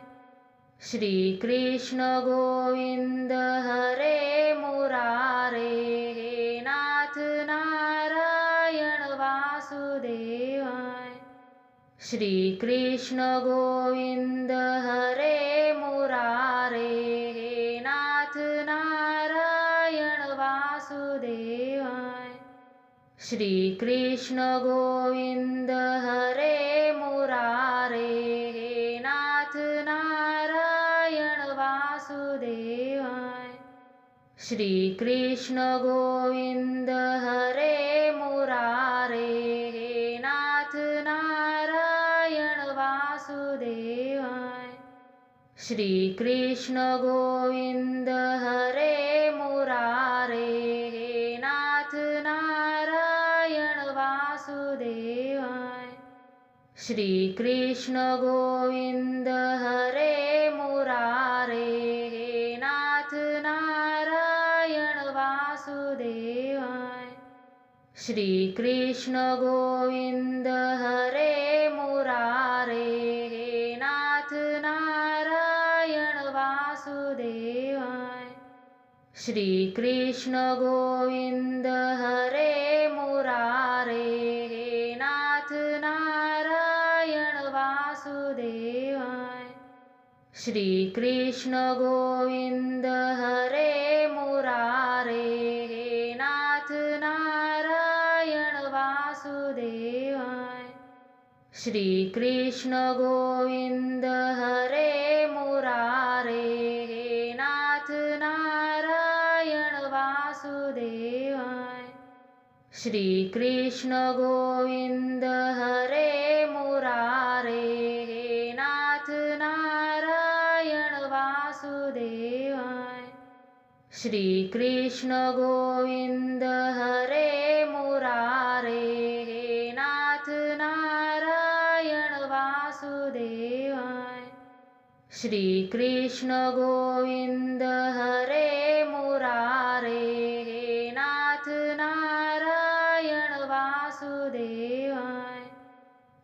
श्री कृष्ण गोविंद हरे मुरारे, हे नाथ नारायण वासुदेवाय। श्री कृष्ण गोविंद हरे मुरारे, हे नाथ नारायण वासुदेवाय। श्री कृष्ण गोविंद हरे मुरारे, हे नाथ नारायण वासुदेवाय। श्री कृष्ण गोविंद हरे मुरारे, हे नाथ नारायण वासुदेवाय। श्री कृष्ण गोविंद हरे मुरारे, हे नाथ नारायण वासुदेवाय। श्री कृष्ण गोविंद हरे मुरारे, हे नाथ नारायण वासुदेवाय। श्री कृष्ण गोविंद हरे मुरारे, हे नाथ नारायण वासुदेवाय। श्री कृष्ण गोविंद हरे मुरारे, हे नाथ नारायण वासुदेवाय। श्री कृष्ण गोविंद हरे मुरारे, हे नाथ नारायण वासुदेवाय। श्री कृष्ण गोविंद हरे मुरारे, हे नाथ नारायण वासुदेवाय। श्री कृष्ण गोविंद हरे मुरारे, हे नाथ नारायण वासुदेवाय। श्री कृष्ण गोविंद हरे मुरारे, हे नाथ नारायण वासुदेवाय। श्री कृष्ण गोविंद हरे मुरारे, हे नाथ नारायण वासुदेवाय।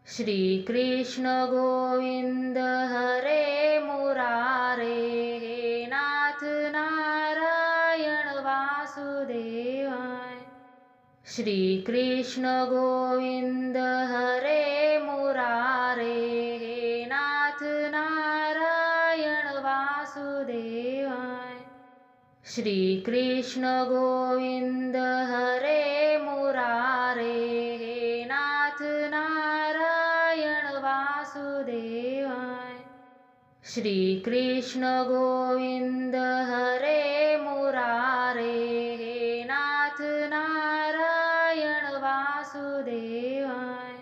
श्री कृष्ण गोविंद हरे मुरारे, हे नाथ नारायण वासुदेवाय। श्री कृष्ण गोविंद हरे मुरारे, हे नाथ नारायण वासुदेवाय। श्री कृष्ण गोविंद हरे मुरारे, हे नाथ नारायण वासुदेवाय। श्री कृष्ण गोविंद हरे मुरारे, हे नाथ नारायण वासुदेवाय।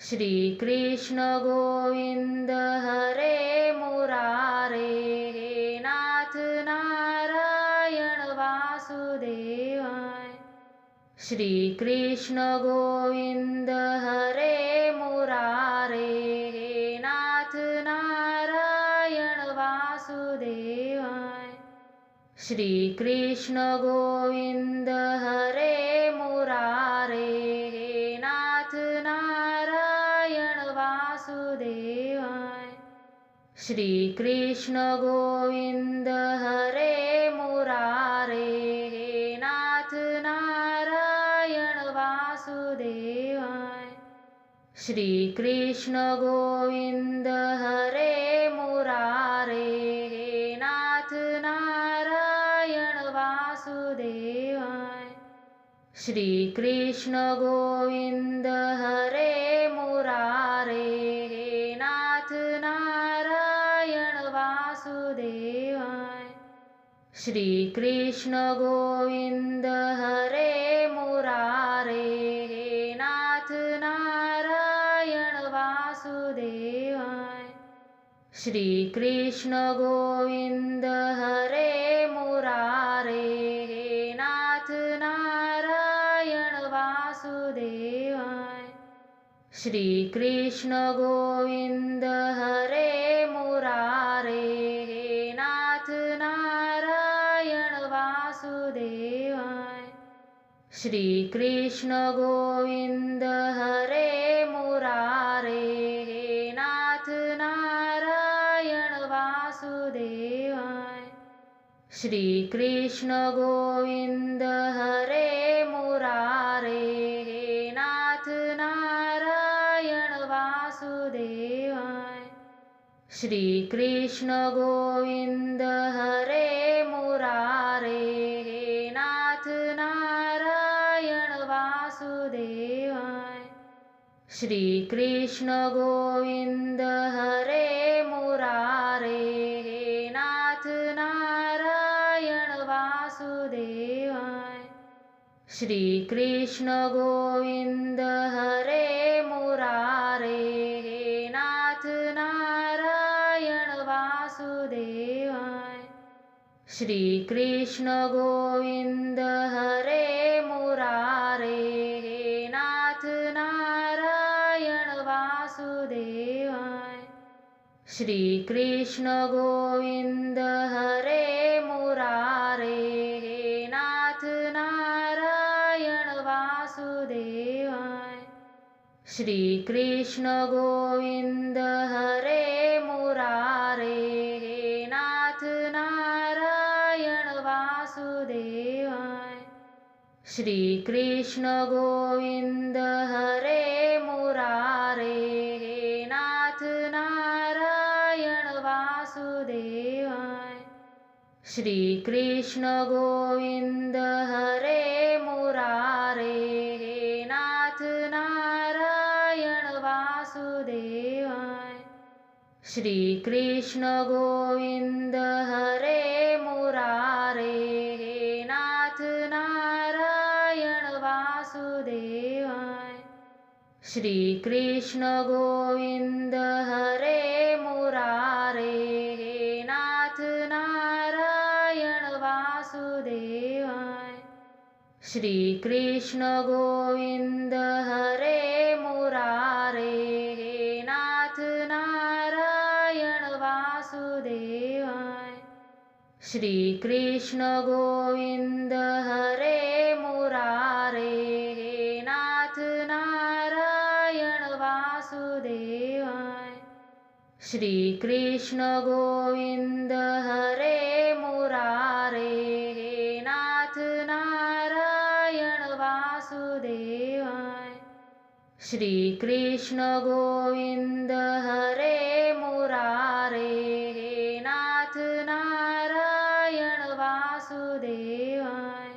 श्री कृष्ण गोविंद हरे मुरारे, हे नाथ नारायण वासुदेवाय। श्री कृष्ण गोविंद हरे मुरारे, हे नाथ नारायण वासुदेवाय। श्री कृष्ण गोविंद हरे मुरारे, हे नाथ नारायण वासुदेवाय। श्री कृष्ण गोविंद हरे मुरारे, हे नाथ नारायण वासुदेवाय। श्री कृष्ण गोविंद हरे मुरारे, हे नाथ नारायण वासुदेवाय। श्री कृष्ण गोविंद हरे मुरारे, हे नाथ नारायण वासुदेवाय। श्री कृष्ण गोविंद हरे मुरारे, हे नाथ नारायण वासुदेवाय। श्री कृष्ण गोविंद हरे मुरारे, हे नाथ नारायण वासुदेवाय। श्री कृष्ण गोविंद हरे मुरारे, हे नाथ नारायण वासुदेवाय। श्री कृष्ण गोविंद हरे मुरारे, हे नाथ नारायण वासुदेवाय। श्री कृष्ण गोविंद हरे मुरारे, हे नाथ नारायण वासुदेवाय। श्री कृष्ण गोविंद हरे मुरारे, हे नाथ नारायण वासुदेवाय। श्री कृष्ण गोविंद हरे मुरारे, हे नाथ नारायण वासुदेवाय। श्री कृष्ण गोविंद हरे मुरारे, हे नाथ नारायण वासुदेवाय। श्री कृष्ण गोविंद हरे मुरारे, हे नाथ नारायण वासुदेवाय। श्री कृष्ण गोविंद हरे मुरारे, हे नाथ नारायण वासुदेवाय। श्री कृष्ण गोविंद हरे मुरारे, हे नाथ नारायण वासुदेवाय। श्री कृष्ण गोविंद हरे मुरारे, हे नाथ नारायण वासुदेवाय। श्री कृष्ण गोविंद हरे मुरारे, हे नाथ नारायण वासुदेवाय। श्री कृष्ण गोविंद हरे मुरारे, हे नाथ नारायण वासुदेवाय। श्री कृष्ण गोविंद हरे मुरारे, हे नाथ नारायण वासुदेवाय। श्री कृष्ण गोविंद हरे मुरारे, हे नाथ नारायण वासुदेवाय। श्री कृष्ण गोविंद हरे मुरारे, हे नाथ नारायण वासुदेवाय। श्री कृष्ण गोविंद हरे मुरारे, हे नाथ नारायण वासुदेवाय। श्री कृष्ण गोविंद हरे मुरारे, हे नाथ नारायण वासुदेवाय।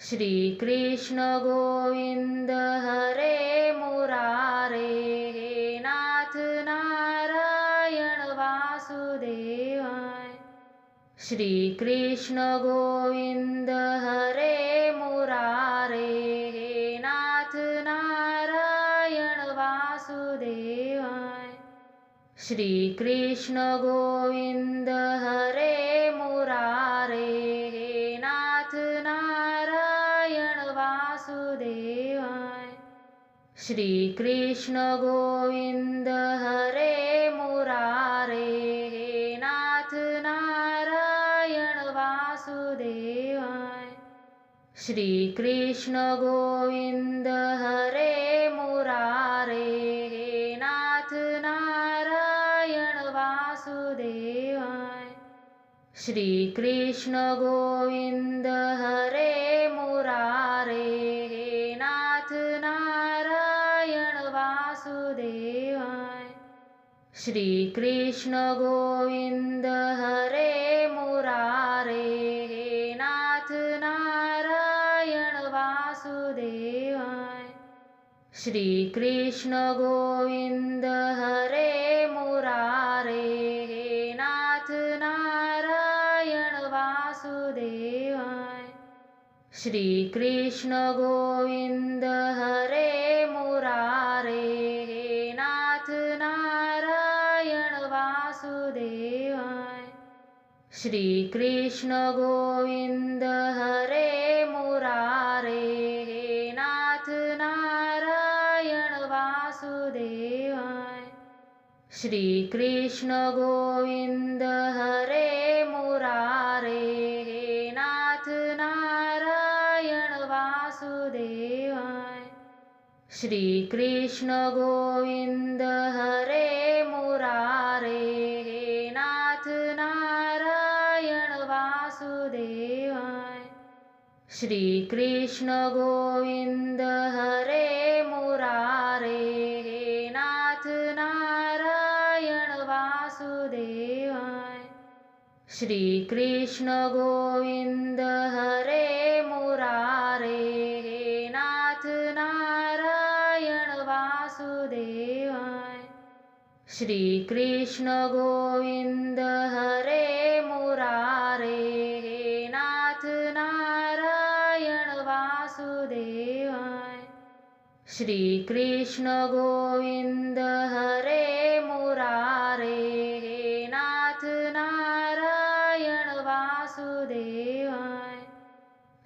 श्री कृष्ण गोविंद हरे मुरारे, हे नाथ नारायण वासुदेवाय। श्री कृष्ण गोविंद हरे मुरारे, हे नाथ नारायण वासुदेवाय। श्री कृष्ण गोविंद हरे मुरारे, हे नाथ नारायण वासुदेवाय। श्री कृष्ण गोविंद हरे मुरारे, हे नाथ नारायण वासुदेवाय। श्री कृष्ण गोविंद हरे मुरारे, हे नाथ नारायण वासुदेवाय। श्री कृष्ण गोविंद हरे मुरारे, हे नाथ नारायण वासुदेवाय। श्री कृष्ण गोविंद हरे मुरारे, हे नाथ नारायण वासुदेवाय। श्री कृष्ण गोविंद हरे मुरारे, हे नाथ नारायण वासुदेवाय। श्री कृष्ण गोविंद हरे मुरारे, हे नाथ नारायण वासुदेवाय। श्री कृष्ण गोविंद हरे मुरारे, हे नाथ नारायण वासुदेवाय। श्री कृष्ण गोविंद हरे मुरारे, हे नाथ नारायण वासुदेवाय। श्री कृष्ण गोविंद हरे मुरारे, हे नाथ नारायण वासुदेवाय। श्री कृष्ण गोविंद हरे मुरारे, हे नाथ नारायण वासुदेवाय। श्री कृष्ण गोविंद हरे मुरारे, हे नाथ नारायण वासुदेवाय। श्री कृष्ण गोविंद हरे मुरारे, हे नाथ नारायण वासुदेवाय। श्री कृष्ण गोविंद हरे मुरारे, हे नाथ नारायण वासुदेवाय।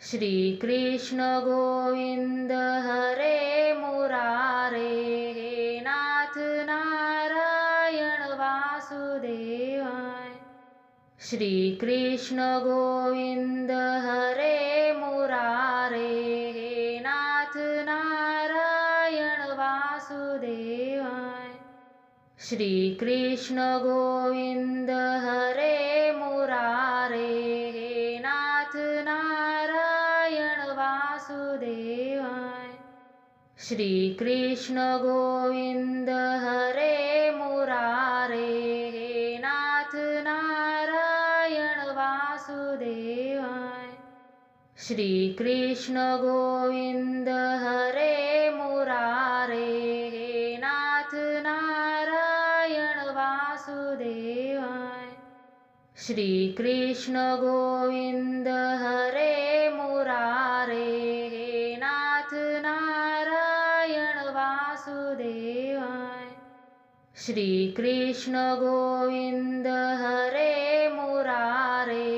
श्री कृष्ण गोविंद हरे मुरारे, हे नाथ नारायण वासुदेवाय। श्री कृष्ण गोविंद हरे मुरारे, हे नाथ नारायण वासुदेवाय। वासुदेवाय। श्री कृष्ण गोविंद हरे मुरारे हे नाथ नारायण वासुदेवाय। श्री कृष्ण गोविंद हरे मुरारे हे नाथ नारायण वासुदेवाय। श्री कृष्ण गोविंद हरे मुरारे हे नाथ नारायण वासुदेवाय। श्री कृष्ण गोविंद हरे मुरारे हे नाथ नारायण वासुदेवाय। श्री कृष्ण गोविंद हरे मुरारे